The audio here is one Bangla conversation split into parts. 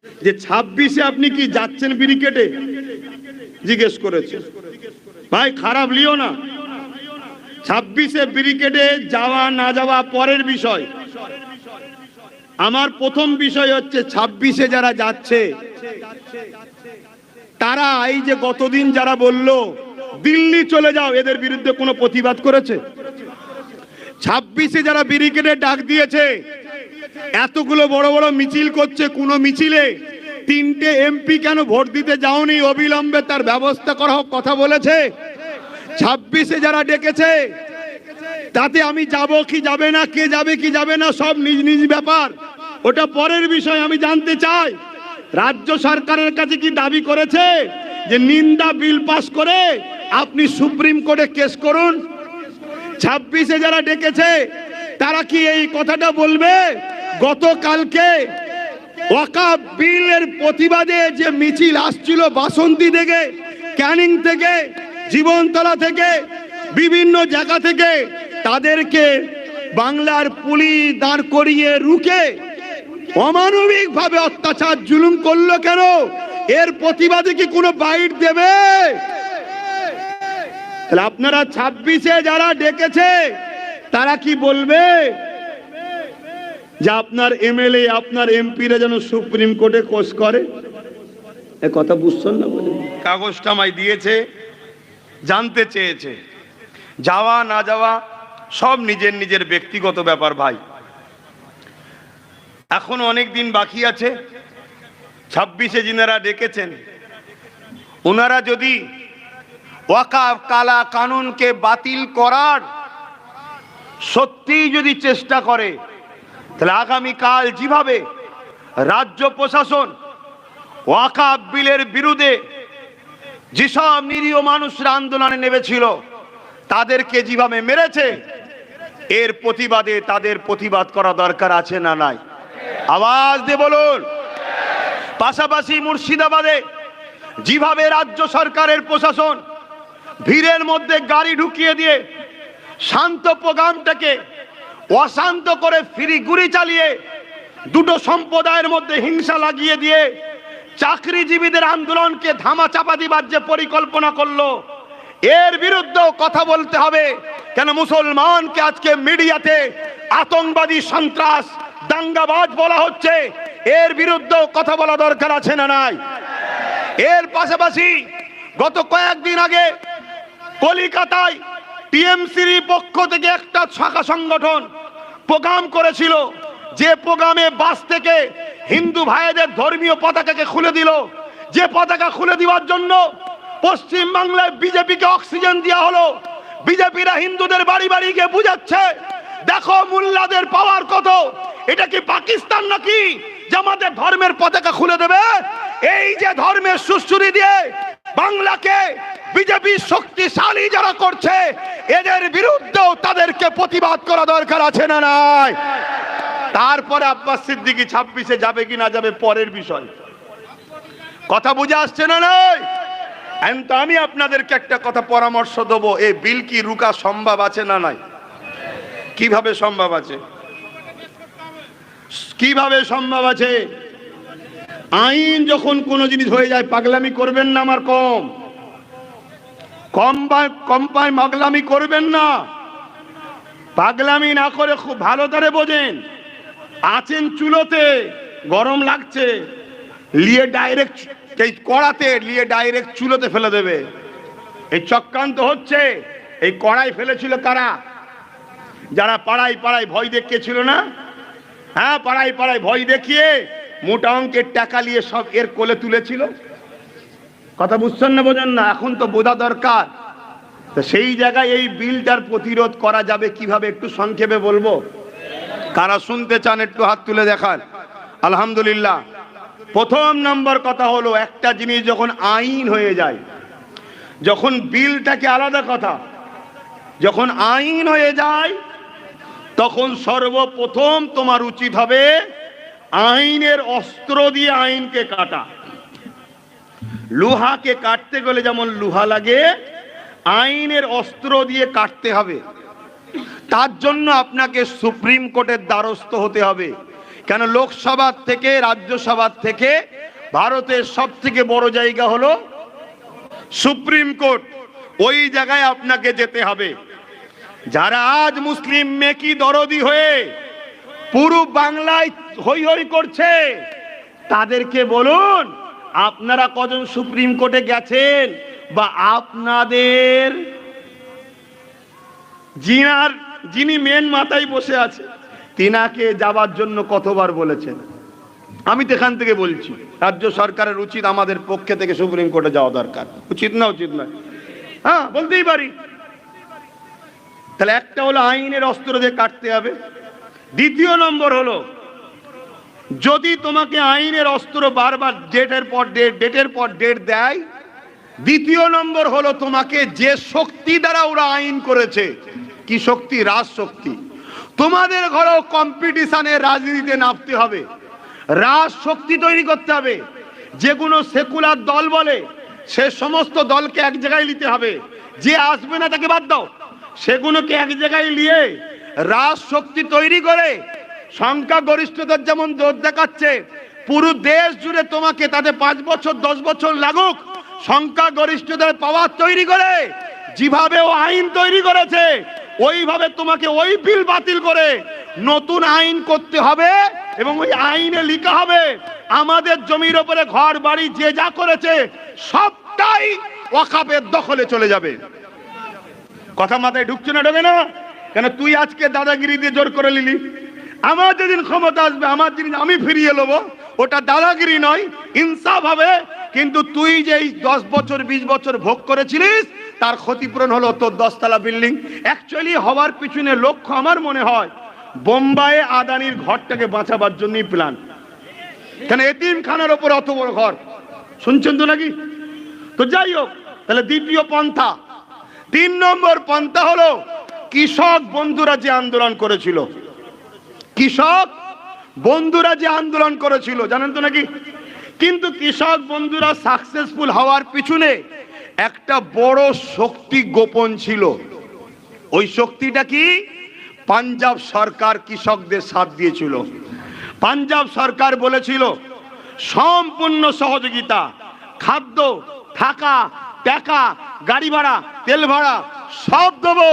যে 26-এ আপনি কি যাচ্ছেন ব্রিগেডে, জিজ্ঞেস করেছে। ভাই খারাপ লিও না, 26-এ ব্রিগেডে যাওয়া না যাওয়া পরের বিষয়। আমার প্রথম বিষয় হচ্ছে 26-এ যারা যাচ্ছে তারা এই যে গতদিন যারা বলল দিল্লি চলে যাও, এদের বিরুদ্ধে কোনো প্রতিবাদ করেছে? 26-এ যারা ব্রিগেডে ডাক দিয়েছে, এতগুলো বড় বড় মিছিল করছে, কোনো মিছিলে 3টে এমপি কেন ভোট দিতে যাওনি, অবিলম্বে তার ব্যবস্থা করা হোক কথা বলেছে? 26-এ যারা ডেকেছে তাতে আমি যাব কি যাবে না, কে যাবে কি যাবে না, সব নিজ নিজ ব্যাপার, ওটা পরের বিষয়। আমি জানতে চাই রাজ্য সরকারের কাছে কি দাবি করেছে যে নিন্দা বিল পাস করে আপনি সুপ্রিম কোর্টে কেস করুন? 26-এ যারা ডেকেছে তারা কি এই কথাটা বলবে? গতকালকে ওয়াকফ বিলের প্রতিবাদে যে মিছিল আসছিল বাসন্তী থেকে, ক্যানিং থেকে, জীবনতলা থেকে, বিভিন্ন জায়গা থেকে, তাদেরকে বাংলার পুলিশ দাঁড় করিয়ে রুখে অমানবিক ভাবে অত্যাচার জুলুম করলো কেন? এর প্রতিবাদে কি কোনো বাইট দেবে? তাহলে আপনারা 26-এ যারা ডেকেছে তারা কি বলবে যে আপনার এমএলএ আপনার এমপিরা যেন সুপ্রিম কোর্টে কেস করে? এ কথা বুঝছেন না? কাগজটা আমায় দিয়েছে, জানতে চেয়েছে, যাওয়া না যাওয়া সব নিজের নিজের ব্যক্তিগত ব্যাপার ভাই। এখন অনেক দিন বাকি আছে। 26-এ যিনারা ডেকেছেন ওনারা যদি ওয়াকফ কালা কানুনকে বাতিল করার সত্যিই যদি চেষ্টা করে, তাহলে আগামীকাল যেভাবে রাজ্য প্রশাসন ওয়াকফ বিলের বিরুদ্ধে যেসব নিরীহ মানুষরা আন্দোলনে নেমেছিল তাদেরকে যেভাবে মেরেছে, এর প্রতিবাদে তাদের প্রতিবাদ করা দরকার আছে না নাই? আওয়াজ দিয়ে বলুন। পাশাপাশি মুর্শিদাবাদে যেভাবে রাজ্য সরকারের প্রশাসন ভিড়ের মধ্যে গাড়ি ঢুকিয়ে দিয়ে শান্ত প্রোগ্রামটাকে অশান্ত করে ফিরি গুলি চালিয়ে দুটো সম্প্রদায়ের মধ্যে হিংসা লাগিয়ে দিয়ে চাকরিজীবীদের আন্দোলনকে ধামাচাপা দিবার যে পরিকল্পনা করলো, এর বিরুদ্ধেও কথা বলতে হবে। কেন মুসলমানকে আজকে মিডিয়াতে আতঙ্কবাদী, সন্ত্রাস, দাঙ্গাবাজ বলা হচ্ছে, এর বিরুদ্ধেও কথা বলা দরকার আছে না নাই? এর পাশাপাশি গত কয়েকদিন আগে কলকাতায় টিএমসির পক্ষ থেকে একটা শাখা সংগঠন প্রোগ্রাম করেছিল, যে প্রোগ্রামে বাস থেকে হিন্দু ভাইদের ধর্মীয় পতাকাকে খুলে দিল। যে পতাকা খুলে দেওয়ার জন্য পশ্চিম বাংলায় বিজেপিকে অক্সিজেন দেওয়া হলো। বিজেপিরা হিন্দুদের বাড়ি বাড়ি গিয়ে বুঝাচ্ছে, দেখো মোল্লাদের পাওয়ার কত, এটা কি পাকিস্তান নাকি যে আমাদের ধর্মের পতাকা খুলে দেবে? এই যে ধর্মের সুশ্রুতি দিয়ে বাংলাকে বিজেপি শক্তিশালী যারা করছে, এদের বিরুদ্ধেও তাদেরকে প্রতিবাদ করা দরকার আছে না নাই? তারপরে আব্বাস সিদ্দিকী 26-এ যাবে কি না যাবে পরের বিষয়। কথা বুঝে আসছে না নাই? আমি আপনাদেরকে একটা কথা পরামর্শ দেবো, এই বিল কি রুকা সম্ভব আছে না নাই? কিভাবে সম্ভব আছে? কিভাবে সম্ভব আছে? আইন যখন কোন জিনিস হয়ে যায়, পাগলামি করবেন না। আমার কম পায় পাগলামি করবেন না। পাগলামি না করে খুব ভালো করে বোঝেন। আছেন চুলোতে, গরম লাগছে, লিয়ে ডাইরেক্ট এই কড়াতে লিয়ে ডাইরেক্ট চুলোতে ফেলে দেবে। এই চক্রান্ত হচ্ছে। এই কড়াই ফেলেছিল কারা? যারা পাড়ায় পাড়ায় ভয় দেখিয়েছিল না? হ্যাঁ, পাড়ায় পাড়ায় ভয় দেখিয়ে মোটা অঙ্কের টাকা নিয়ে সব এর কোলে তুলেছিল। কথা বুঝছেন না? বোঝেন না? এখন তো বোঝা দরকার। তো সেই জায়গায় এই বিলটার প্রতিরোধ করা যাবে কিভাবে একটু সংক্ষেপে বলবো। কারা শুনতে চান একটু হাত তুলে দেখান। আলহামদুলিল্লাহ। প্রথম নম্বর কথা হলো, একটা জিনিস যখন আইন হয়ে যায়, যখন বিলটাকে আলাদা কথা, যখন আইন হয়ে যায় তখন সর্বপ্রথম তোমার উচিত হবে আইনের অস্ত্র দিয়ে আইনকে কাটা। লোহাকে কাটতে গেলে যেমন লোহা লাগে, আইনের অস্ত্র দিয়ে কাটতে হবে। তার জন্য আপনাকে সুপ্রিম কোর্টের দ্বারস্থ হতে হবে। কেন লোকসভা থেকে রাজ্যসভা থেকে ভারতের সব থেকে বড় জায়গা হলো সুপ্রিম কোর্ট, ওই জায়গায় আপনাকে যেতে হবে। যারা আজ মুসলিম মেকি দরদি হয়ে পুরো বাংলায় হই হই করছে, তাদেরকে বলুন আপনারা কজন সুপ্রিম কোর্টে গেছেন, বা আপনাদের যিনি মেন মাথায় বসে আছে তিনাকে যাবার জন্য কতবার বলেছেন। আমি তো এখান থেকে বলছি রাজ্য সরকারের উচিত আমাদের পক্ষে থেকে সুপ্রিম কোর্টে যাওয়া দরকার, উচিত না উচিত নয়? হ্যাঁ, বলতেই পারি। তাহলে একটা হলো আইনের অস্ত্র দিয়ে কাটতে হবে। দ্বিতীয় নম্বর হলো, যদি তোমাকে আইনের অস্ত্র বারবার ডেটের পর ডেট দেয়, দ্বিতীয় নম্বর হলো তোমাকে যে শক্তি দ্বারা ওরা আইন করেছে, কি শক্তি? রাজশক্তি। তোমাদের ঘরেও কম্পিটিশনে রাজনীতিতে নামতে হবে, রাজশক্তি তৈরি করতে হবে। যেগুলো সেকুলার দল বলে সে সমস্ত দলকে এক জায়গায় নিতে হবে, যে আসবে না তাকে বাদ দাও। সেগুলোকে এক জায়গায় নিয়ে রাজশক্তি তৈরি করে সংখ্যা গরিষ্ঠতার যেমন জোর দেখাচ্ছে, পুরো দেশ জুড়ে তোমাকে তাদের 5 বছর 10 বছর লাগুক, সংখ্যা গরিষ্ঠতার পাওয়ার তৈরি করে যেভাবে ও আইন তৈরি করেছে, ওইভাবে তোমাকে ওই বিল বাতিল করে নতুন আইন করতে হবে। এবং ওই আইনে লেখা হবে আমাদের জমির উপরে ঘর বাড়ি যে যা করেছে সবটাই ওয়াকফের দখলে চলে যাবে। কথা মাথায় ঢুকছে না? ঢোকে না কেন? তুই আজকে দাদাগিরি দিয়ে জোর করে নিলি, আমার যেদিন ক্ষমতা আসবে আমার জিনিস আমি ফিরিয়ে নেবো, ওটা দাদাগিরি নয়, ইনসাফ হবে। কিন্তু তুই যে 10 বছর 20 বছর ভোগ করেছিলিস তার ক্ষতিপূরণ হলো তোর 10 তলা বিল্ডিং। অ্যাকচুয়ালি হওয়ার পিছনে লক্ষ্য আমার মনে হয় বোম্বাইয়ে আদানির ঘরটাকে বাঁচাবার জন্যই প্ল্যান। কেন এতিমখানার ওপর অত বড় ঘর, শুনছেন তো নাকি? তো যাই হোক, তাহলে দ্বিতীয় পন্থা। 3 নম্বর পন্থা হলো কৃষক বন্ধুরা যে আন্দোলন করেছিল, কৃষক বন্ধুরা যে আন্দোলন করেছিল জানেন তো নাকি? কিন্তু কৃষক বন্ধুরা সাকসেসফুল হওয়ার পিছনে একটা বড় শক্তি গোপন ছিল। ওই শক্তিটা কি? পাঞ্জাব সরকার কৃষকদের সাথ দিয়েছিল। পাঞ্জাব সরকার বলেছিল সম্পূর্ণ সহযোগিতা, খাদ্য, থাকা, টাকা, গাড়ি ভাড়া, তেল ভাড়া সব দেবো,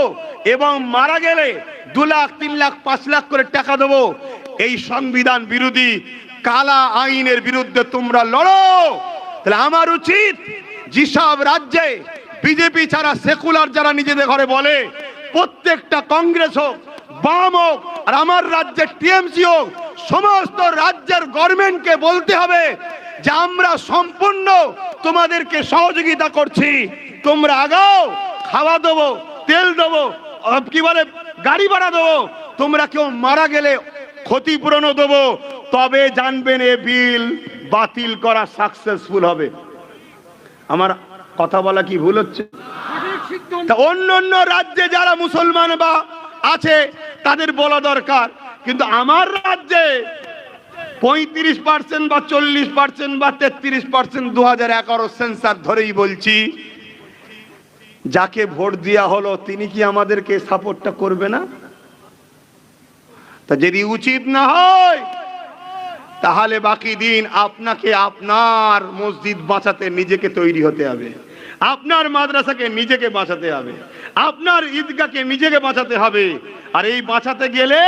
এবং মারা গেলে 2 লাখ 3 লাখ 5 লাখ করে টাকা দেবো। এই সংবিধান বিরোধী কালা আইনের বিরুদ্ধে তোমরা লড়ো। তাহলে আমার উচিত যেসব রাজ্যে বিজেপি ছাড়া সেকুলার যারা নিজেদের ঘরে বলে, প্রত্যেকটা কংগ্রেস হোক, বাম হোক, আর আমার রাজ্যের টিএমসি হোক, সমস্ত রাজ্যের গভর্নমেন্টকে বলতে হবে যে আমরা সম্পূর্ণ তোমাদেরকে সহযোগিতা করছি, তোমরা আগাও, খাওয়া দেবো, তেল দেবো, কি বলে গাড়ি ভাড়া দেবো, তোমরা কেউ মারা গেলে ক্ষতিপূরণও দেবো, তবে জানবেন এ বিল বাতিল করা সাকসেসফুল হবে। আমার কথা বলা কি ভুল হচ্ছে? অন্য অন্য রাজ্যে যারা মুসলমান বা আছে তাদের বলা দরকার, কিন্তু আমার রাজ্যে 35% বা 40% বা 33% 2011 সেন্সার ধরেই বলছি, যাকে ভোট দেওয়া হলো তিনি কি আমাদেরকে সাপোর্টটা করবে না? তা যদি উচিত না হয় তাহলে বাকি দিন আপনাকে আপনার মসজিদ বাঁচাতে নিজেকে তৈরি হতে হবে, আপনার মাদ্রাসাকে নিজেকে বাঁচাতে হবে, আপনার ঈদগাহকে নিজেকে বাঁচাতে হবে। আর এই বাঁচাতে গেলে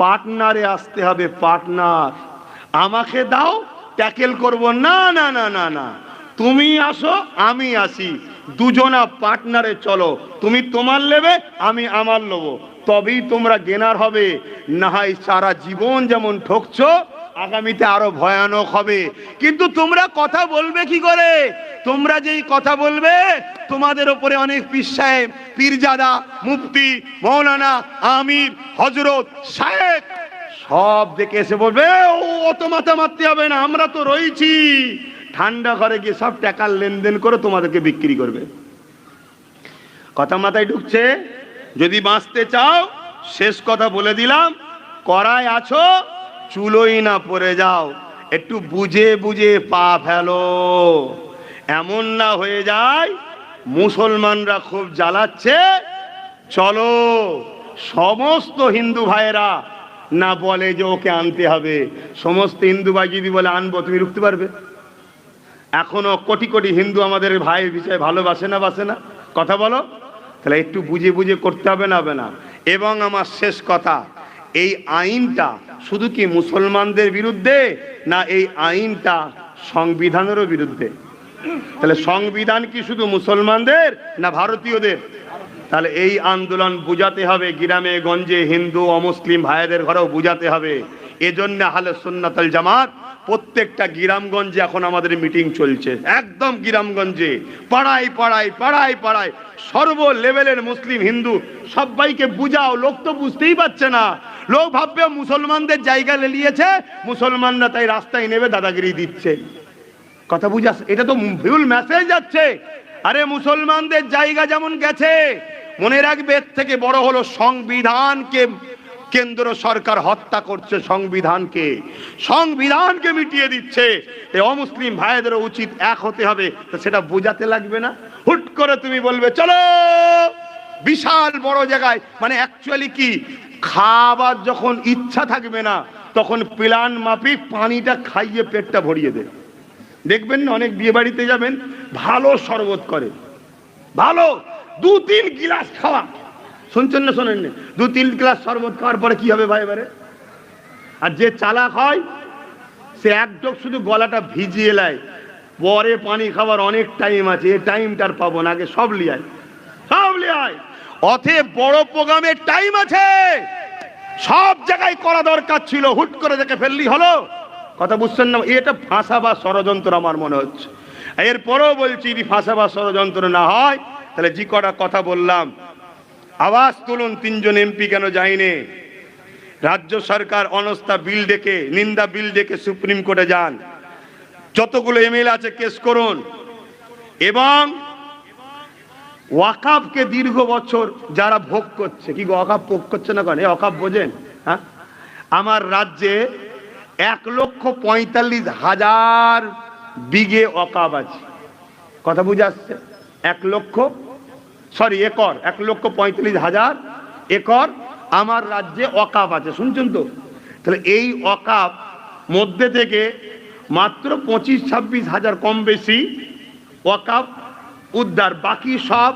পার্টনারে আসতে হবে। পার্টনার, আমাকে দাও ট্যাকেল করব না, না না না না, তুমি আসো আমি আসি, দুজনা পার্টনারে চলো, তুমি তোমার নেবে আমি আমার নেবো, তবেই তোমরা গেনার হবে। না হয় সারা জীবন যেমন ঠকছো আগামীতে আরো ভয়ানক হবে। কিন্তু তোমরা কথা বলবে কি করে? তোমরা যেই কথা বলবে তোমাদের উপরে অনেক পীর সাহেব, পীরজাদা, মুফতি, মৌলানা, আমির, হযরত, শায়েখ সব দেখে এসে বলবে ও অত মাথা মারতে হবে না, আমরা তো রয়েছি। ঠান্ডা ঘরে গিয়ে সব টাকার লেনদেন করে তোমাদেরকে বিক্রি করবে। কথা মাথায় ঢুকছে? যদি বাঁচতে চাও, শেষ কথা বলে দিলাম, কড়ায় আছো চুলোই না পড়ে যাও, একটু বুঝে বুঝে পা ফেলো, এমন না হয়ে যায় মুসলমানরা খুব জ্বালাচ্ছে। চলো সমস্ত হিন্দু ভাইয়েরা না বলে যে ওকে আনতে হবে। সমস্ত হিন্দু ভাই যদি বলে আনবো, তুমি রুখতে পারবে? এখনো কোটি কোটি হিন্দু আমাদের ভাইয়ের বিষয়ে ভালোবাসে না, বাসে না? কথা বলো। তাহলে একটু বুঝে বুঝে করতে হবে না, হবে না? এবং আমার শেষ কথা, এই আইনটা শুধু কি মুসলমানদের বিরুদ্ধে, না এই আইনটা সংবিধানেরও বিরুদ্ধে? তাহলে সংবিধান কি শুধু মুসলমানদের না ভারতীয়দের? তাহলে এই আন্দোলন বুঝাতে হবে, গ্রামে গঞ্জে হিন্দু অমুসলিম ভাইদের ঘরেও বুঝাতে হবে। এজন্য আহলে সুন্নাত ওয়াল জামাত প্রত্যেকটা গ্রামগঞ্জে এখন আমাদের মিটিং চলছে, একদম গ্রামগঞ্জে, পাড়ায় পাড়ায় পাড়ায় পাড়ায় সর্ব লেভেলের মুসলিম হিন্দু সবাইকে বুঝাও। লোক তো বুঝতেই পারছে না, লোক ভাববে মুসলমানদের জায়গা লেলিয়েছে, মুসলমানরা তাই রাস্তায় নেবে দাদাগিরি দিচ্ছে। কথা বুঝাস? এটা তো ভুল মেসেজ যাচ্ছে। আরে মুসলমানদের জায়গা যেমন গেছে, মনে রাখবে এর থেকে বড় হলো সংবিধানকে কেন্দ্র সরকার হত্যা করছে, সংবিধানকে মিটিয়ে দিচ্ছে। এই অমুসলিম ভাইদের উচিত এক হতে হবে, তো সেটা বোঝাতে লাগবে না। হুট করে তুমি বলবে চলো বিশাল বড় জায়গায়, মানে অ্যাকচুয়ালি কি, খাবার যখন ইচ্ছা থাকবে না তখন প্ল্যান মাফিক পানিটা খাইয়ে পেটটা ভরিয়ে দেয়। দেখবেন না, অনেক বিয়ে বাড়িতে যাবেন, ভালো শরবত করে, ভালো 2-3 গিলাস খাওয়া, শুনছেন না শোনেন না, 2-3 গ্লাস শরবত খাওয়ার পরে কি হবে ভাই এবারে? আর যে চালাক হয় সে একদম শুধু গলাটা ভিজিয়ে নেয়, পরে পানি খাবার অনেক টাইম আছে, এই টাইমটার পাবো না, আগে সব লিয়ায়, সব লিয়ায়। অতএব বড় প্রোগ্রামের টাইম আছে, সব জায়গায় করা দরকার ছিল, হুট করে দেখে ফেললি হলো। কথা বুঝছেন না? এটা ফাঁসা বা ষড়যন্ত্র আমার মনে হচ্ছে। এরপরেও বলছি যদি ফাঁসা বা ষড়যন্ত্র না হয় তাহলে যে কটা কথা বললাম আওয়াজ তুলুন। 3 জন এমপি কেন যায়নি? রাজ্য সরকার অনাস্থা বিল ডেকে, নিন্দা বিল ডেকে সুপ্রিম কোর্টে যান, যতগুলো এমএলএ আছে কেস করুন। এবং ওয়াকাফকে দীর্ঘ বছর যারা ভোগ করছে, কি ওয়াকাফ ভোগ করছে না কেন? ওয়াকাফ বোঝেন? হ্যাঁ, আমার রাজ্যে 1,45,000 বিঘে ওয়াকাফ আছে। কথা বুঝে আসছে? 1,45,000 একর আমার রাজ্যে ওয়াকাফ আছে, শুনছেন তো? তাহলে এই ওয়াকাফ মধ্যে থেকে মাত্র 25-26 হাজার কম বেশি ওয়াকাফ উদ্ধার, বাকি সব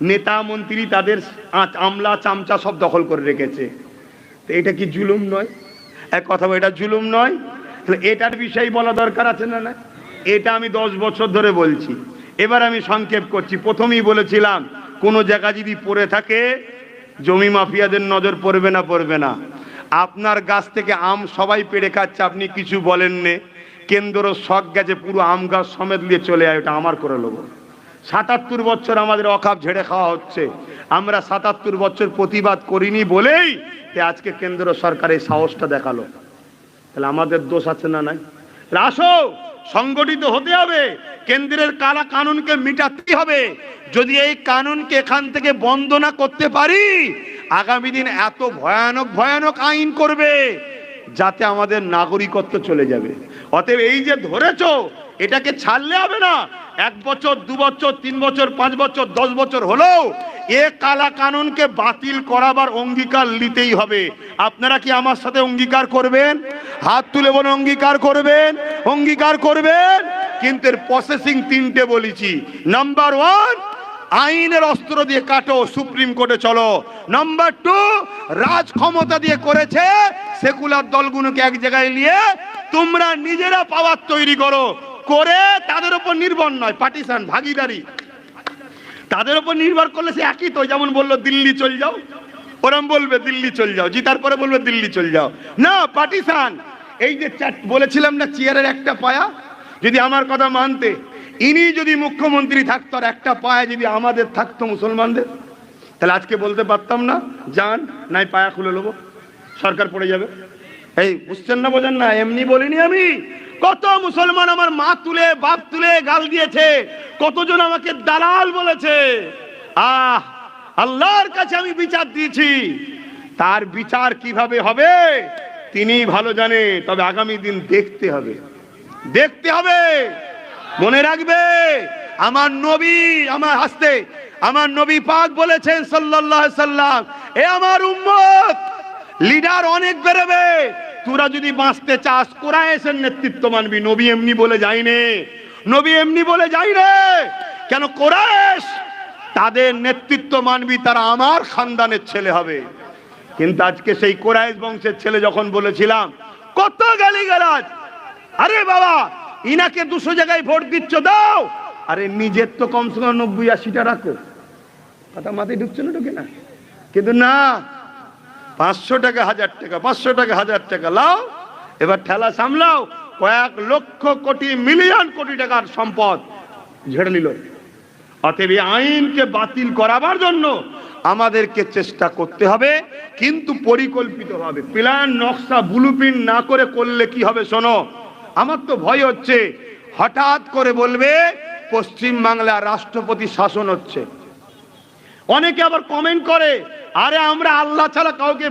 নেতা মন্ত্রী তাদের আমলা চামচা সব দখল করে রেখেছে। তো এটা কি জুলুম নয়? এক কথা, এটা জুলুম নয়? তাহলে এটার বিষয়ে বলা দরকার আছে না? না, এটা আমি 10 বছর ধরে বলছি। এবার আমি সংক্ষেপ করছি। প্রথমেই বলেছিলাম কোন জায়গা যদি পড়ে থাকে জমি মাফিয়াদের নজর পড়বে না, পড়বে না। আপনার গাছ থেকে আম সবাই পেড়ে খাচ্ছে, আপনি কিছু বলেননি, কেন্দ্র শখ গেছে পুরো আম গাছ সমেত নিয়ে চলে যায়, ওটা আমার করে নেবো। 77 বছর আমাদের অকাপ ঝেড়ে খাওয়া হচ্ছে, আমরা 77 বছর প্রতিবাদ করিনি বলেই আজকে কেন্দ্র সরকার এই সাহসটা দেখালো। তাহলে আমাদের দোষ আছে না? নাই? আসো, সংগঠিত হতে হবে, কেন্দ্রের কালা কানুনকে মিটাতে হবে। যদি এই কানুনকে এখান থেকে বন্ধ না করতে পারি, আগামী দিন এত ভয়ানক ভয়ানক আইন করবে যাতে আমাদের নাগরিকত্ব চলে যাবে। অতএব এই যে ধরেছো, এটাকে ছাড়লে হবে না। 1 বছর 2 বছর 3 বছর 5 বছর 10 বছর হলেও এ কালা কানুনকে বাতিল করাবার অঙ্গীকার নিতেই হবে। আপনারা কি আমার সাথে অঙ্গীকার করবেন? হাত তুলে বলুন অঙ্গীকার করবেন, অঙ্গীকার করবেন। কিন্তু এর প্রসেসিং 3টে বলেছি। নাম্বার 1, আইনের অস্ত্র দিয়ে কাটো, সুপ্রিম কোর্টে চলো। নাম্বার 2, রাজ ক্ষমতা দিয়ে করেছে, সেকুলার দলগুলোকে এক জায়গায় নিয়ে তোমরা নিজেরা পাওয়ার তৈরি করো, করে তাদের উপর নির্ভর নয়, পার্টিশন ভাগিদারি, তাদের উপর নির্ভর করলে সে একই তো। যেমন বললো দিল্লি চল যাও, ওরম বলবে দিল্লি চল যাও, জিতার পরে বলবে দিল্লি চল যাও, না পার্টিশন। এই যে বলেছিলাম না চেয়ারের একটা পায়া, যদি আমার কথা মানতে, ইনি যদি মুখ্যমন্ত্রী থাকতো আর একটা পায়া যদি আমাদের থাকতো মুসলমানদের, তাহলে আজকে বলতে পারতাম না যান নাই পায়া খুলে নেবো, সরকার পড়ে যাবে। এই বুঝছেন না, বোঝেন না? এমনি বলিনি আমি। কত মুসলমান আমার মা তুলে বাপ তুলে গাল দিয়েছে, কতজন আমাকে দালাল বলেছে। আল্লাহর কাছে আমি বিচার দিয়েছি, তার বিচার কিভাবে হবে তিনিই ভালো জানে। তবে আগামী দিন দেখতে হবে, দেখতে হবে। মনে রাখবে আমার নবী, আমার হাসতে আমার নবী পাক বলেছেন সাল্লাল্লাহু আলাইহি সাল্লাম, এ আমার উম্মত, লিডার অনেক বেরোবে। তোরা যদি বাঁচতে চাস কুরাইশের নেতৃত্ব মানবি। নবী এমনি বলে যায়নি, নবী এমনি বলে যায়নি। কেন? কুরাইশ তাদের নেতৃত্ব মানবি, তারা আমার খানদানের ছেলে হবে। কিন্তু আজকে সেই কুরাইশ বংশের ছেলে যখন বলেছিলাম, কত গালিগালাজ। আরে বাবা, ইনাকে 200 জায়গায় ভোট দিচ্ছ, দাও। আরে নিজের তো কমসে কম 90-80টা রাখো। কথা মাথায় ঢুকছে না? ঢুকে না? কিন্তু না, 500 টাকা 1000 টাকা, 500 টাকা 1000 টাকা লাও, এবার ঠেলা সামলাও। কয়েক লক্ষ কোটি মিলিয়ন কোটি টাকার সম্পদ ঝেড়ে নিল। অতএব আইনকে বাতিল করাবার জন্য আমাদেরকে চেষ্টা করতে হবে, কিন্তু পরিকল্পিতভাবে। প্ল্যান, নকশা, ব্লুপ্রিন্ট না করে করলে কি হবে শোনো। আমার তো ভয় হচ্ছে হঠাৎ করে বলবে পশ্চিম বাংলা রাষ্ট্রপতি শাসন হচ্ছে। অনেকে আবার কমেন্ট করে, আরে আমরা আল্লাহ ছাড়া কাউকে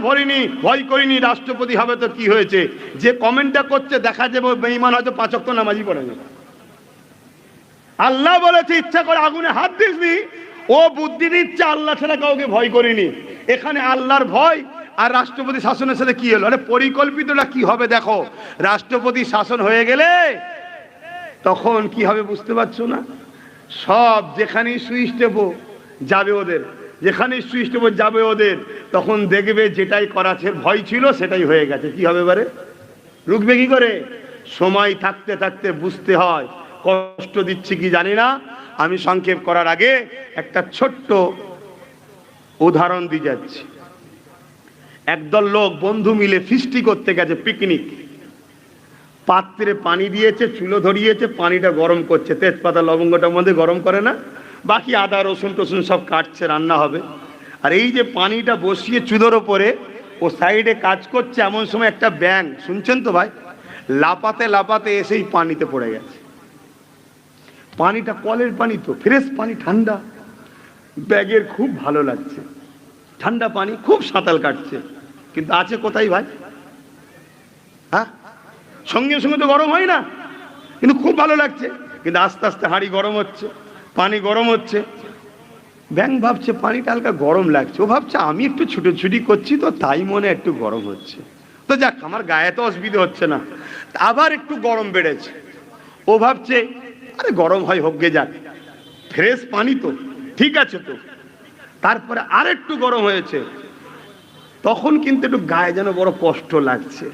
ভয় করিনি, রাষ্ট্রপতি হবে তো কি হয়েছে। যে কমেন্টটা করছে দেখা যাবে বেঈমান, হয়তো 5 ওয়াক্ত নামাজই পড়ে না। আল্লাহ বলেছে ইচ্ছা করে আগুনে হাত দিসনি, ও বুদ্ধি দিচ্ছে আল্লাহ ছাড়া কাউকে ভয় করিনি। এখানে আল্লাহর ভয় আর রাষ্ট্রপতি শাসনের সাথে কি হলো? আরে পরিকল্পিতটা কি হবে দেখো। রাষ্ট্রপতি শাসন হয়ে গেলে তখন কি হবে বুঝতে পারছো না? সব যেখানেই সুইচ টেপো যাবে ওদের, যেখানেই সুইচ টেপো যাবে ওদের। তখন দেখবে যেটাই করাছে ভয় ছিল সেটাই হয়ে গেছে। কি হবে এবারে? রুখবে কি করে? সময় থাকতে থাকতে বুঝতে হয়। কষ্ট দিচ্ছি কি জানি না। আমি সংক্ষেপ করার আগে একটা ছোট্ট উদাহরণ দিয়ে যাচ্ছি। একদল লোক বন্ধু মিলে ফিস্টি করতে গেছে, পিকনিক। পাত্রে পানি দিয়েছে, চুলো ধরিয়েছে, পানিটা গরম করছে, তেজপাতা লবঙ্গটার মধ্যে গরম করে না, বাকি আদা রসুন টসুন সব কাটছে, রান্না হবে। আর এই যে পানিটা বসিয়ে চুলোর ওপরে ও সাইডে কাজ করছে, এমন সময় একটা ব্যাঙ, শুনছেন তো ভাই, লাপাতে লাপাতে এসেই পানিতে পড়ে গেছে। পানিটা কলের পানি, তো ফ্রেশ পানি, ঠান্ডা। ব্যাগের খুব ভালো লাগছে, ঠান্ডা পানি, খুব সাঁতার কাটছে। কিন্তু আছে কোথায় ভাই? হ্যাঁ, সঙ্গে সঙ্গে তো গরম হয় না, কিন্তু খুব ভালো লাগছে। কিন্তু আস্তে আস্তে হাঁড়ি গরম হচ্ছে, পানি গরম হচ্ছে। ব্যাঙ ভাবছে পানিটা হালকা গরম লাগছে। ও ভাবছে আমি একটু ছুটোছুটি করছি তো তাই মনে একটু গরম হচ্ছে, তো যাক আমার গায়ে তো অসুবিধা হচ্ছে না। আবার একটু গরম বেড়েছে। ও ভাবছে আরে গরম হয় হোক গে যাক, ফ্রেশ পানি তো, ঠিক আছে তো। তারপরে আর একটু গরম হয়েছে, তখন কিন্তু একটু গায়ে যেন বড় কষ্ট লাগছে।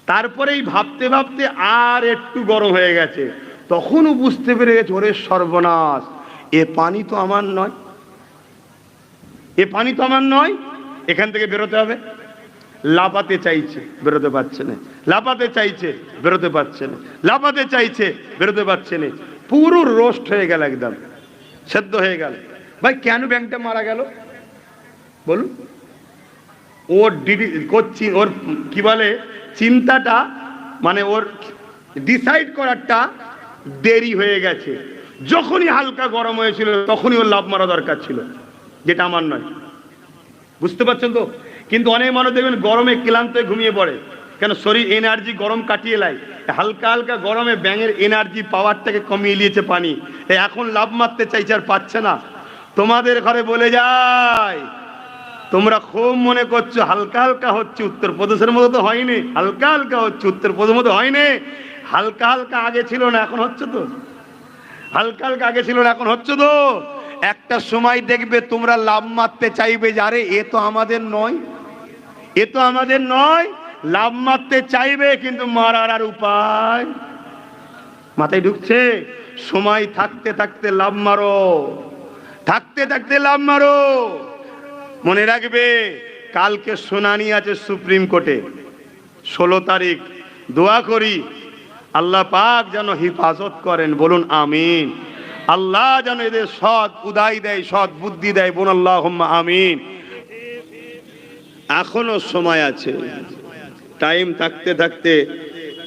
তারপরেই ভাবতে ভাবতে আর একটু গরম হয়ে গেছে, তখনও বুঝতে পেরে গেছে ওরে সর্বনাশ, এ পানি তো আমার নয়, এ পানি তো আমার নয়, এখান থেকে বেরোতে হবে। লাফাতে চাইছে, বেরোতে পারছে না, লাফাতে চাইছে, বেরোতে পারছে না, লাফাতে চাইছে, বেরোতে পারছে না। পুরো রোস্ট হয়ে গেল, একদম সেদ্ধ হয়ে গেল। ভাই কেন ব্যাংকটা মারা গেল বলুন? ওর করছি, ওর কি বলে চিন্তাটা, মানে ওর ডিসাইড করারটা দেরি হয়ে গেছে। যখনই হালকা গরম হয়েছিল তখনই ওর লাভ মারা দরকার ছিল, যেটা আমার নয়। বুঝতে পারছেন তো? কিন্তু অনেক মানুষ দেখবেন গরমে ক্লান্ত হয়ে ঘুমিয়ে পড়ে। কেন? শরীর এনার্জি গরম কাটিয়ে লাই। হালকা হালকা গরমে ব্যাঙের এনার্জি পাওয়ারটাকে কমিয়ে নিয়েছে পানি। এখন লাভ মারতে চাইছে আর পাচ্ছে না। তোমাদের ঘরে বলে যায়, তোমরা খুব মনে করছো হালকা হালকা হচ্ছে, উত্তরপ্রদেশের মতো তো হয়নি। হালকা হালকা হচ্ছে, উত্তরপ্রদেশের মতো হয়নি। হালকা হালকা আগে ছিল না, এখন হচ্ছে তো। হালকা হালকা আগে ছিল না, এখন হচ্ছে তো। একটা সময় দেখবে তোমরা লাভ মারতে চাইবে যে আরে এ তো আমাদের নয়, এ তো আমাদের নয়। লাভ মারতে চাইবে কিন্তু মারার আর উপায় মাথায় ঢুকছে? সময় থাকতে থাকতে লাভ মারো, থাকতে থাকতে লাভ মারো। মনে রাখবে কালকে শুনানি আছে সুপ্রিম কোর্টে, 16 তারিখ। দোয়া করি আল্লাহ পাক যেন হিফাজত করেন, বলুন আমিন। আল্লাহ যেন এদের সৎ উদাই দেয়, সৎ বুদ্ধি দেয়, বলুন আল্লাহুম্মা আমিন। এখনো সময় আছে, টাইম থাকতে থাকতে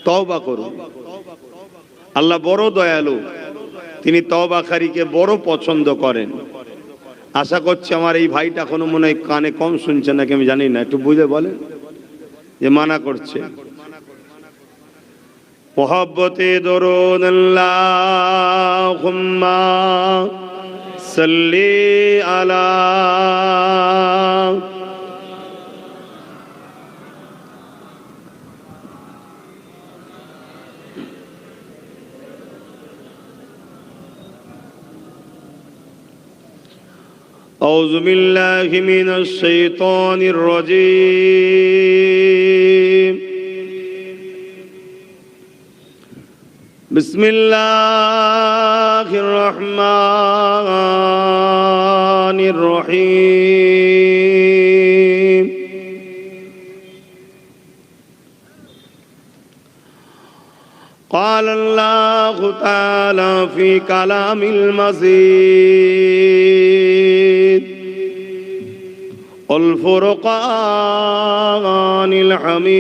তওবা করুন। আল্লাহ বড় দয়ালু, তিনি তওবাকারীকে বড় পছন্দ করেন। আশা করছি আমার এই ভাইটা এখনো মনে হয় কানে কম শুনছে নাকি আমি জানি না, একটু বুঝে বলেন যে মানা করছে। মোহাব্বতে দরুদ আল্লাহুম্মা সাল্লি আলা أعوذ بالله من الشيطان الرجيم بسم الله الرحمن الرحيم قال الله تعالى في كلام المزيد الفرقان الحميد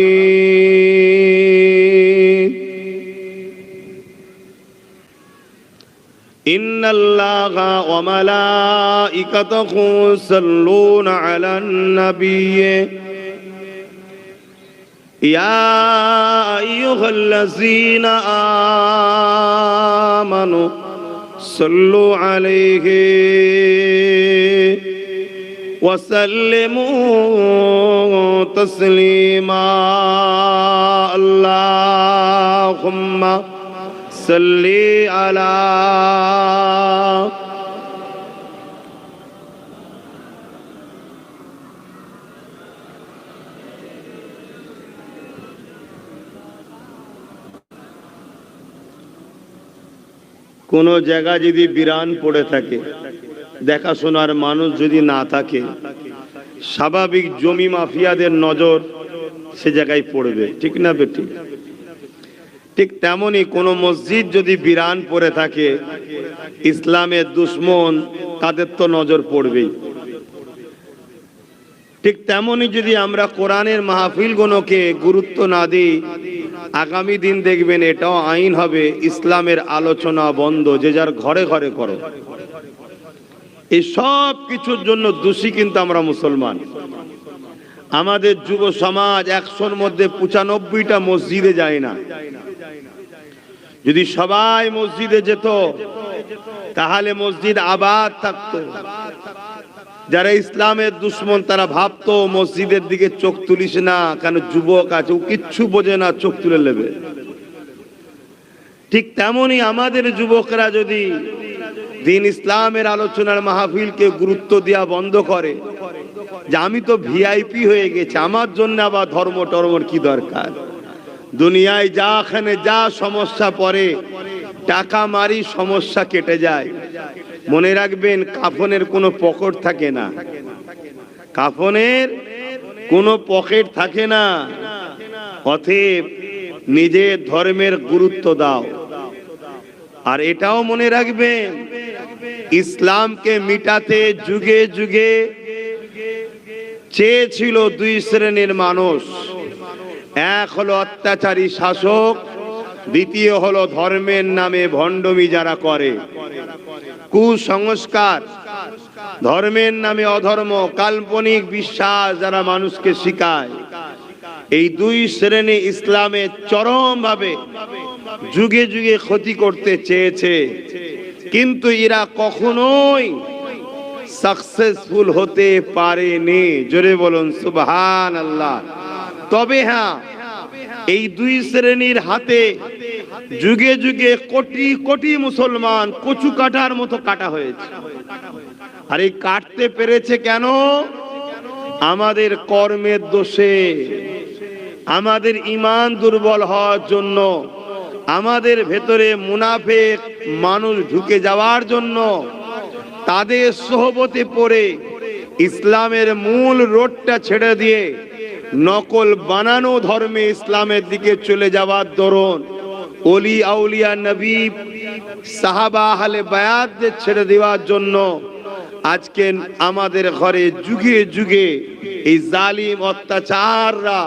إن الله وملائكته يصلون على النبي يا أيها الذين آمنوا صلوا عليه وسلموا تسليما اللهم صل على কোনো জায়গা যদি বিরান পড়ে থাকে, দেখাশোনার মানুষ যদি না থাকে, স্বাভাবিক জমি মাফিয়াদের নজর সে জায়গায় পড়বে, ঠিক না বেটি? ঠিক তেমনি কোনো মসজিদ যদি বিরান পড়ে থাকে, ইসলামের দুশ্মন তাদের তো নজর পড়বেই। ঠিক তেমনি যদি আমরা কোরআনের মাহফিলগুলোকে গুরুত্ব না দিই, আগামী দিন দেখবেন এটাও আইন হবে, ইসলামের আলোচনা বন্ধ, যে যার ঘরে ঘরে করো। এই সব কিছুর জন্য দোষী কিন্তু আমরা মুসলমান। আমাদের যুব সমাজ 100-র মধ্যে 95টা মসজিদে যায় না। যদি সবাই মসজিদে যেত তাহলে মসজিদ আবাদ থাকতো। যারা ইসলামের দুশ্মন তারা ভাবতো মসজিদের দিকে চোখ তুলিস না, কেন যুবক আছে, ও কিচ্ছু বোঝে না, চোখ তুলে নেবে। ঠিক তেমনি আমাদের যুবকরা যদি দিন ইসলামের আলোচনার মাহফিলকে গুরুত্ব দেওয়া বন্ধ করে, যে আমি তো ভিআইপি হয়ে গেছি, আমার জন্য আবার ধর্ম টর্মর কি দরকার, দুনিয়ায় যাখানে যা সমস্যা পড়ে টাকা মারি সমস্যা কেটে যায়। মনে রাখবেন কাফনের কোনো পকেট থাকে না, কাফনের কোনো পকেট থাকে না। অতএব নিজের ধর্মের গুরুত্ব দাও। আর এটাও মনে রাখবেন, ইসলামকে মিটাতে যুগে যুগে চেয়েছিল দুই শ্রেণীর মানুষ। এক হলো অত্যাচারী শাসক, দ্বিতীয় হলো ধর্মের নামে ভণ্ডমি যারা করে, কুসংস্কার, ধর্মের নামে অধর্ম, কাল্পনিক বিশ্বাস যারা মানুষকে শিখায়। এই দুই শ্রেণী ইসলামের চরমভাবে যুগে যুগে ক্ষতি করতে চেয়েছে, কিন্তু এরা কখনোই সাকসেসফুল হতে পারেনি। জোরে বলুন সুবহানাল্লাহ। তবে হ্যাঁ, এই দুই শ্রেণীর হাতে যুগে যুগে কোটি কোটি মুসলমান কচু কাটার মতো কাটা হয়েছে। আর এই কাটতে পেরেছে কেন? আমাদের কর্মের দোষে, আমাদের ঈমান দুর্বল হওয়ার জন্য, আমাদের ভেতরে মুনাফিক মানুষ ঢুকে যাওয়ার জন্য, তাদের সোহবতে পড়ে ইসলামের মূল রোডটা ছেড়ে দিয়ে নকল বানানো ধর্মে ইসলামের দিকে চলে যাওয়ার দরুন ওলি আউলিয়া নবী সাহাবা আহলে বায়াতদের ছেড়ে দেওয়ার জন্য আজকে আমাদের ঘরে যুগে যুগে এই জালিম অত্যাচাররা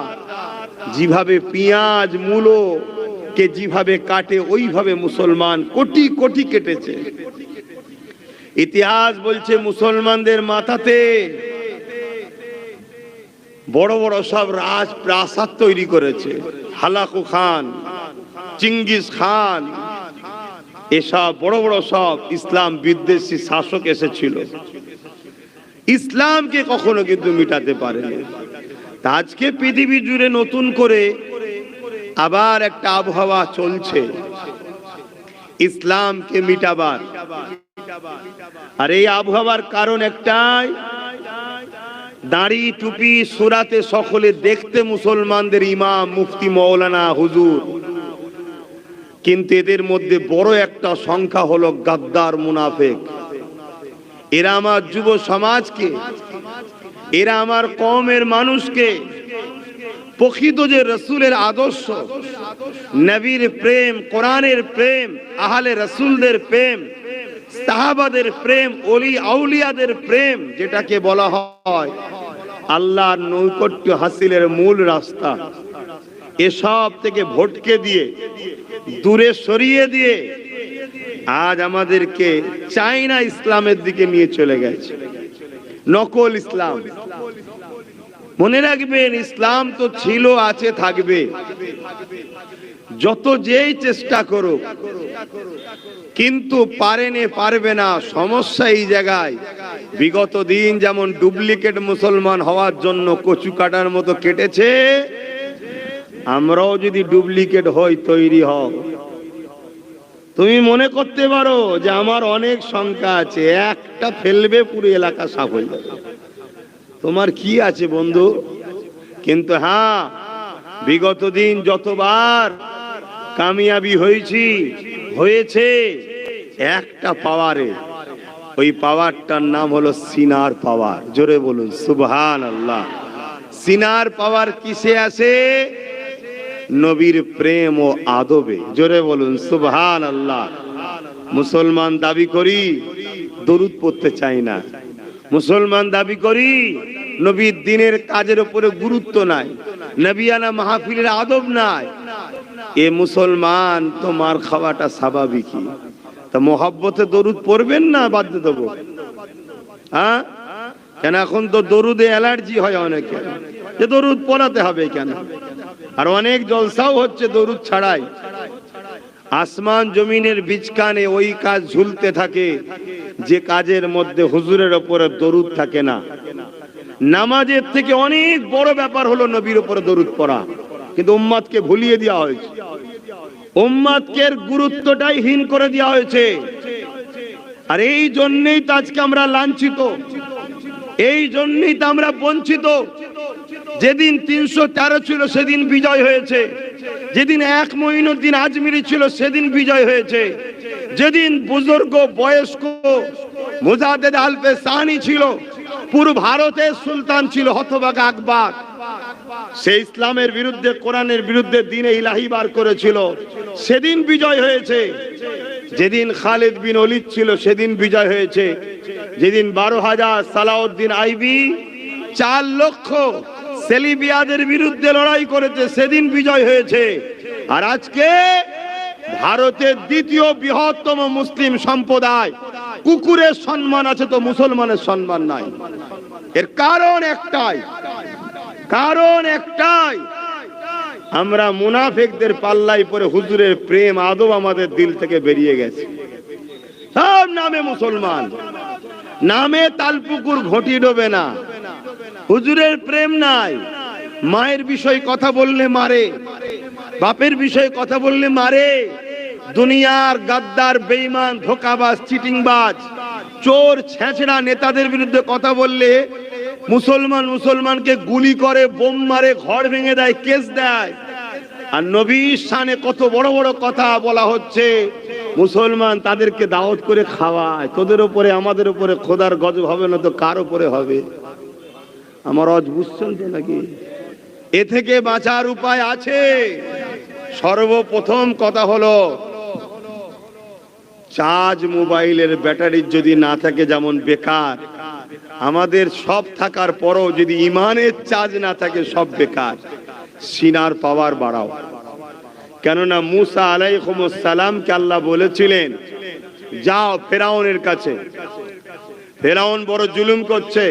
যেভাবে পেঁয়াজ মূলো কে যেভাবে কাটে ওইভাবে মুসলমান কোটি কোটি কেটেছে। ইতিহাস বলছে মুসলমানদের মাথাতে বড় বড় সব রাজপ্রাসাদ তৈরি করেছে। হালাকু খান, চিঙ্গিস খান, এসব বড় বড় সব ইসলাম বিদ্বেষী শাসক এসেছিল, ইসলামকে কখনো কিন্তু মিটাতে পারেনি। আজকে পৃথিবী জুড়ে নতুন করে আবার একটা আবহাওয়া চলছে ইসলামকে মিটাবার। আর এই আবহাওয়ার কারণ একটাই, দাড়ি টুপি সুরাতে সকলে দেখতে মুসলমানদের ইমাম মুফতি মৌলানা হুজুর, কিন্তু এদের মধ্যে বড় একটা সংখ্যা হলো গাদ্দার মুনাফিক। এরা আমার যুব সমাজকে, এরা আমার কওমের মানুষকে প্রকৃত যে রসুলের আদর্শ, নবীর প্রেম, কোরআনের প্রেম, আহলে রসুলদের প্রেম, সাহাবাদের প্রেম, ওলি আউলিয়াদের প্রেম, যেটাকে বলা হয় আল্লাহর নৈকট্য হাসিলের মূল রাস্তা, এসব থেকে ভটকে দিয়ে, দূরে সরিয়ে দিয়ে আজ আমাদেরকে চাইনা ইসলামের দিকে নিয়ে চলে গেছে, নকল ইসলাম। মনে রাখবেন, ইসলাম তো ছিল, আছে, থাকবে। যত যেই চেষ্টা করুক, কিন্তু পারবে না। সমস্যা এই জায়গায়, বিগত দিন যেমন ডুপ্লিকেট মুসলমান হওয়ার জন্য কচু কাটার মতো কেটেছে, আমরাও যদি ডুপ্লিকেট হই, তৈরি হও। তুমি মনে করতে পারো যে আমার অনেক সংখ্যা আছে, একটা ফেলবে পুরো এলাকা সাফ হয়ে যাবে। তোমার কি আছে বন্ধু? কিন্তু হ্যাঁ, বিগত দিন যতবার কামিয়াবি হয়েছে একটা পাওয়ারে, ওই পাওয়ারটার নাম হলো সিনার পাওয়ার। জোরে বলুন সুবহানাল্লাহ। সিনার পাওয়ার কিসে আছে? নবীর প্রেম ও আদবে। জোরে বলুন সুবহানাল্লাহ। মুসলমান দাবি করি, দরুদ পড়তে চাই না। মুসলমান দাবি করি, নবীর দিনের কাজের উপরে গুরুত্ব নাই, নবিয়ানা মাহফিলের আদব নাই। এ মুসলমান, তোমার খাওয়াটা স্বাভাবিক। তা মোহাব্বতে দরুদ পড়বেন না বাধ্য দেবো? হ্যাঁ, কেন এখন তো দরুদে অ্যালার্জি হয় অনেকে, যে দরুদ পড়াতে হবে কেন? আর অনেক জলসাও হচ্ছে দরুদ ছাড়াই। আসমান জমিনের বিচকানে ওই কাজ ঝুলতে থাকে যে কাজের মধ্যে হুজুরের উপরে দরুদ থাকে না। নামাজের থেকে অনেক বড় ব্যাপার হলো নবীর উপরে দরুদ পড়া, কিন্তু উম্মাদকে ভুলিয়ে দেওয়া হয়েছে। উম্মাদকে গুরুত্বটাই হীন করে দেওয়া হয়েছে। আর এই জন্যই তো আজকে আমরা লাঞ্ছিত, এই জন্যই তো আমরা বঞ্চিত। যেদিন 313 ছিল সেদিন বিজয় হয়েছে, যেদিন 1 মঈনুদ্দিন আজমিরি ছিল সেদিন বিজয় হয়েছে, যেদিন বুজুর্গ বয়স্ক মুজাদ্দেদ আলফে সানি ছিল, পুরো ভারতের সুলতান ছিল হতভাগা আকবর, সে ইসলামের বিরুদ্ধে, কোরআনের বিরুদ্ধে দ্বীনে ইলাহি বার করেছিল, সেদিন বিজয় হয়েছে। যেদিন খালিদ বিন ওলীদ ছিল সেদিন বিজয় হয়েছে। যেদিন 12,000 সালাউদ্দিন আইবি 4 লক্ষ সেলিবিয়াদের বিরুদ্ধে লড়াই করেছে সেদিন বিজয় হয়েছে। আর আজকে ভারতের দ্বিতীয় বৃহত্তম মুসলিম সম্প্রদায়, কুকুরের সম্মান আছে তো মুসলমানের সম্মান নাই। এর কারণ একটাই, আমরা মুনাফিকদের পাল্লায় পড়ে হুজুরের প্রেম আদব আমাদের দিল থেকে বেরিয়ে গেছে। সব নামে মুসলমান, নামে তালপুকুর ঘটি ডোবে না, হুজুরের প্রেম নাই। মায়ের বিষয়ে কথা বললে মারে, বাপের বিষয়ে কথা বললে মারে। দুনিয়ার গাদ্দার, বেঈমান, ধোঁকাবাজ, চিটিংবাজ, চোর, ছেঁচড়া নেতাদের বিরুদ্ধে কথা বললে মুসলমানকে গুলি করে, বোম মারে, ঘর ভেঙে দেয়, কেস দেয়। আর নবীর শানে কত বড় বড় কথা বলা হচ্ছে, মুসলমান তাদেরকে দাওয়াত করে খাওয়ায়। তোদের উপরে আমাদের উপরে খোদার গজব হবে না তো কার উপরে হবে? আমার আজ বুঝছেন তো নাকি? এ থেকে বাঁচার উপায় আছে। সর্বপ্রথম কথা হলো, চার্জ মোবাইলের ব্যাটারি যদি না থাকে যেমন বেকার, আমাদের সব থাকার পরও যদি ইমানের চার্জ না থাকে সব বেকার। সিনার পাওয়ার বাড়াও। কেননা মুসা আলাইহিস সালামকে আল্লাহ বলেছিলেন, যাও ফেরাউনের কাছে, ফেরাউন বড় জুলুম করছে,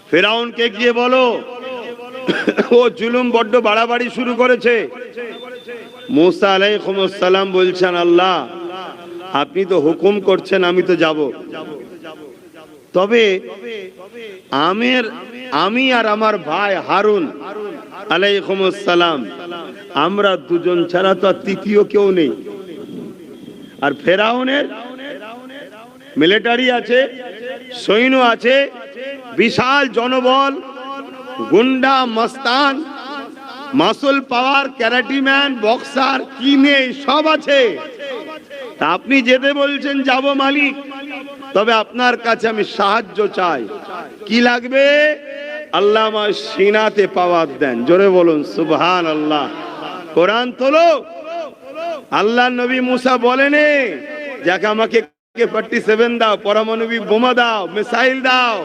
ফেরাউনকে গিয়ে বলো ও জুলুম বড্ড বাড়াবাড়ি শুরু করেছে। মুসা আলাইহিস সালাম বলছেন, আল্লাহ আপনি তো হুকুম করছেন, আমি তো যাব, তবে আমি আর আমার ভাই হারুন আলাইহিস সালাম, আমরা 2 জন ছাড়া তো তৃতীয় কেউ নেই। আর মিলিটারি আছে, সৈন্য আছে, বিশাল জনবল, গুন্ডা মস্তান, মাসুল পাওয়ার, ক্যারাটিম্যান, বক্সার, কি নেই সব আছে। তা আপনি যেতে বলছেন যাব মালিক, তবে আপনার কাছে আমি সাহায্য চাই। কি লাগবে? আল্লাহ আমার সিনাতে পাওয়ার দেন। জোরে বলুন সুবহানাল্লাহ। কোরআন তোলো। আল্লাহ নবী মুসা বলেনি যাকে আমাকে AK-47 দাও, পরমাণবিক বোমা দাও, মিসাইল দাও,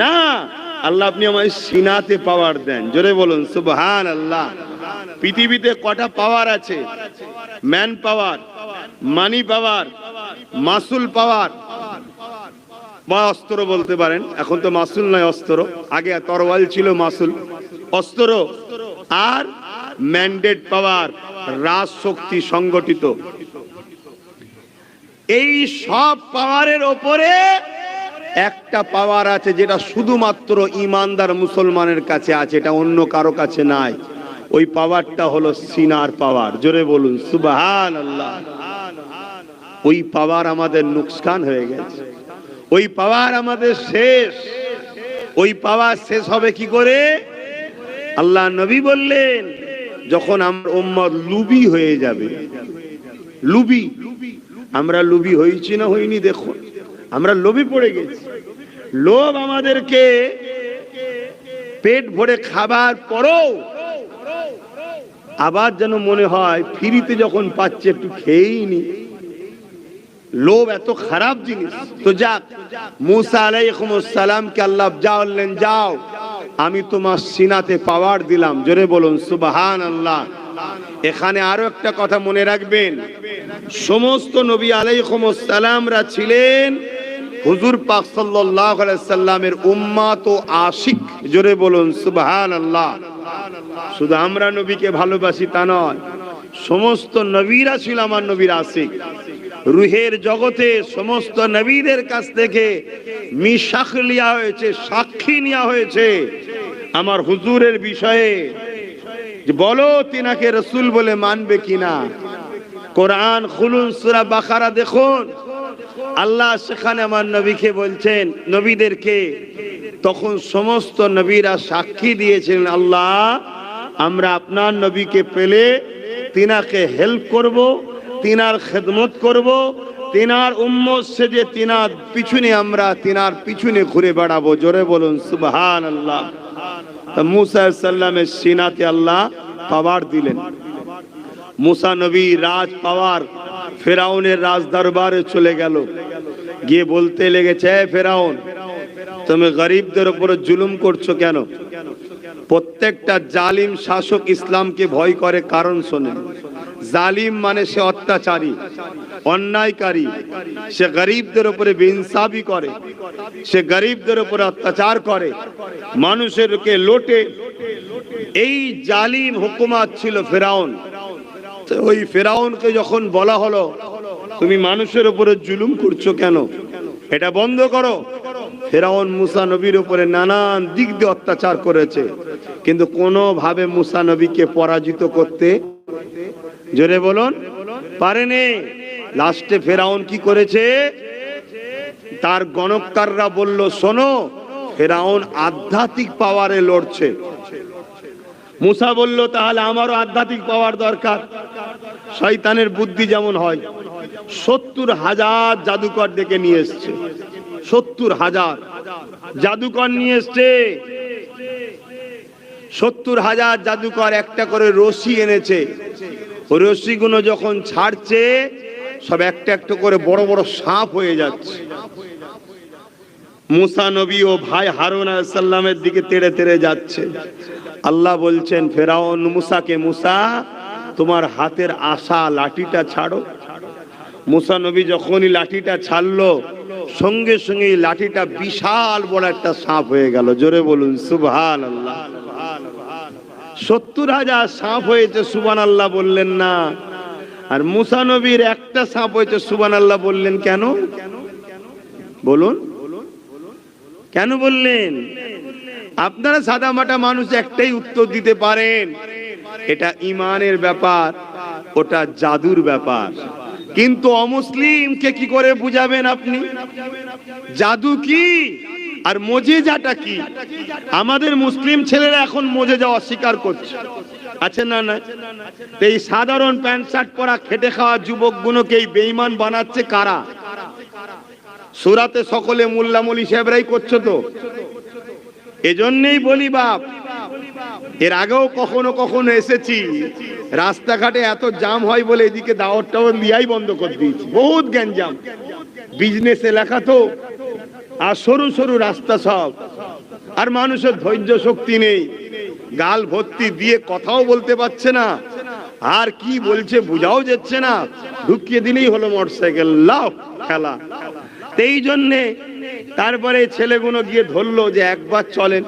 না, আল্লাহ আপনি আমার সিনাতে পাওয়ার দেন। জোরে বলুন সুবহানাল্লাহ। পৃথিবীতে কটা পাওয়ার আছে? ম্যান পাওয়ার, মানি পাওয়ার, মাসুল পাওয়ার বা অস্ত্র বলতে পারেন। এখন তো মাসুল নয়, অস্ত্র। আগে তরোয়াল ছিল, মাসুল অস্ত্র। আর ম্যান্ডেট পাওয়ার, রাজ শক্তি সংগঠিত। এই সব পাওয়ারের ওপরে একটা পাওয়ার আছে যেটা শুধুমাত্র ইমানদার মুসলমানের কাছে আছে, এটা অন্য কারো কাছে নাই। ওই পাওয়ারটা হলো সিনার পাওয়ার। জোরে বলুন সুবহানাল্লাহ। ওই পাওয়ার আমাদের নুকসান হয়ে গেছে, ওই পাওয়ার আমাদের শেষ। ওই পাওয়ার শেষ হবে কি করে? আল্লাহ নবী বললেন যখন আমার উম্মত লুবি হয়ে যাবে। লুবি, আমরা লুবি হয়েছি না হইনি? দেখুন, আমরা লোভে পড়ে গেছি। লোভ আমাদেরকে পেট ভরে খাবার পরও আবার যেন মনে হয় ফ্রিতে যখন পাচ্ছে একটু খেয়েই নি। লোভ এত খারাপ জিনিস। তো যাক, মুসা আলাইহিস সালামকে আল্লাহ বললেন যাও, আমি তোমার সিনাতে পাওয়ার দিলাম। জোরে বলুন সুবহানাল্লাহ। এখানে আরো একটা কথা মনে রাখবেন, সমস্ত নবী আলাইহিস সালামরা ছিলেন হুজুর পাক সাল্লাল্লাহু আলাইহি সাল্লামের উম্মত ও আশিক। জোরে বলুন সুবহানাল্লাহ। শুধু আমরা নবীকে ভালোবাসি তা নয়, সমস্ত নবীরা ছিল আমার নবীর আশিক। রুহের জগতে সমস্ত নবীদের কাছ থেকে মিশাখ লিয়া হয়েছে, সাক্ষী নেওয়া হয়েছে আমার হুজুরের বিষয়ে, যে বলো তিনাকে রাসূল বলে মানবে কিনা। কোরআন খুলুন, সূরা বাকারা দেখুন, আল্লাহ সেখানে আমার নবীকে বলছেন, নবীদেরকে। তখন সমস্ত নবীরা সাক্ষী দিয়েছেন, আল্লাহ আমরা আপনার নবীকে পেলে তিনাকে হেল্প করব, তিনার খেদমত করব, তিনার উম্মত সেজে তিনার পিছনে আমরা তিনার পিছনে ঘুরে বেড়াবো। জোরে বলুন সুবহানাল্লাহ। মুসা আলাইহিস সালামের সিনাতে আল্লাহ পাওয়ার দিলেন। মুসা নবী রাজ পাওয়ার ফেরাউনের রাজ দরবারে চলে গেল, গিয়ে বলতে লেগেছে, ফেরাউন তুমি গরিবদের উপরে জুলুম করছো কেন? প্রত্যেকটা জালিম শাসক ইসলামকে ভয় করে, কারণ শোনেন। জালিম মানে সে অত্যাচারী, অন্যায়কারী, সে গরিবদের উপরে বেইনসাফি করে, সে গরিবদের উপরে অত্যাচার করে, মানুষেরকে লোটে। এই জালিম হুকুমত ছিল ফেরাউন। ওই ফেরাউনকে যখন বলা হলো তুমি মানুষের উপরে জুলুম করছো কেন, এটা বন্ধ করো। ফেরাউন মুসা নবীর উপরে নানান দিক দিয়ে অত্যাচার করেছে, কিন্তু কোনোভাবে মুসা নবীকে পরাজিত করতে, জোরে বলুন, পারেনি। লাস্টে ফেরাউন কি করেছে? তার গণককাররা বলল, শোনো, ফেরাউন আধ্যাত্মিক পাওয়ারে লড়ছে। মুসা বলল, তাহলে আমারও আধ্যাত্মিক পাওয়ার দরকার। শয়তানের বুদ্ধি যেমন হয়, 70,000 জাদুকর ডেকে নিয়ে এসছে। 70,000 জাদুকর নিয়ে এসছে। 70,000 জাদুকর একটা করে রশি এনেছে। ওই রশিগুলো যখন ছাড়ছে সব একটা একটা করে বড় বড় সাপ হয়ে যাচ্ছে। মুসা নবী ও ভাই হারুন আলাইহিস সালামের দিকে তেড়ে তেড়ে যাচ্ছে। আল্লাহ বলছেন ফেরাউন মুসাকে, মুসা তোমার হাতের আশা লাঠিটা ছাড়ো। মুসা নবী যখনই লাঠিটা ছাড়লো, সঙ্গে সঙ্গে লাঠিটা বিশাল বড় একটা সাপ হয়ে গেল। জোরে বলুন সুবহানাল্লাহ। 70,000 সাপ হয়েছে, সুবহানাল্লাহ বললেন না। আর মুসা নবীর একটা সাপ হয়েছে, সুবহানাল্লাহ বললেন কেন? বলুন কেন বললেন? আপনারা সাদামাটা মানুষ একটাই উত্তর দিতে পারেন, এটা ইমানের ব্যাপার, ওটা জাদুর ব্যাপার। কিন্তু অমুসলিমকে কি করে বুঝাবেন আপনি জাদু কি আর মুজিজাটা কি? আমাদের মুসলিম ছেলেরা এখন মুজিজা অস্বীকার করছে, আছে না? না, এই সাধারণ প্যান্ট শার্ট পরা খেটে খাওয়া যুবকগুলোকে এই বেঈমান বানাচ্ছে কারা? সূরাতে সকলে মোল্লা মৌলভী সাহেবরাই করছো তো। এজন্যই বলি বাপ, এর আগেও কখনো কখনো এসেছি, রাস্তাঘাটে এত জাম হয় বলে এদিকে দাওয়াত টাওয়াত দিয়াই বন্ধ করে দিয়েছি। বহুত গ্যাঞ্জাম, বিজনেস এলাকা তো, আর সরু সরু রাস্তা সব, আর মানুষের ধৈর্য শক্তি নেই, গাল ভর্তি দিয়ে কথাও বলতে পারছে না, আর কি বলছে বোঝাও যাচ্ছে না, ঢুকিয়ে দিলেই হলো মোটরসাইকেল লাও খেলা। এই জন্যে তারপরে ছেলেগুলো গিয়ে ধরলো যে একবার চলেন।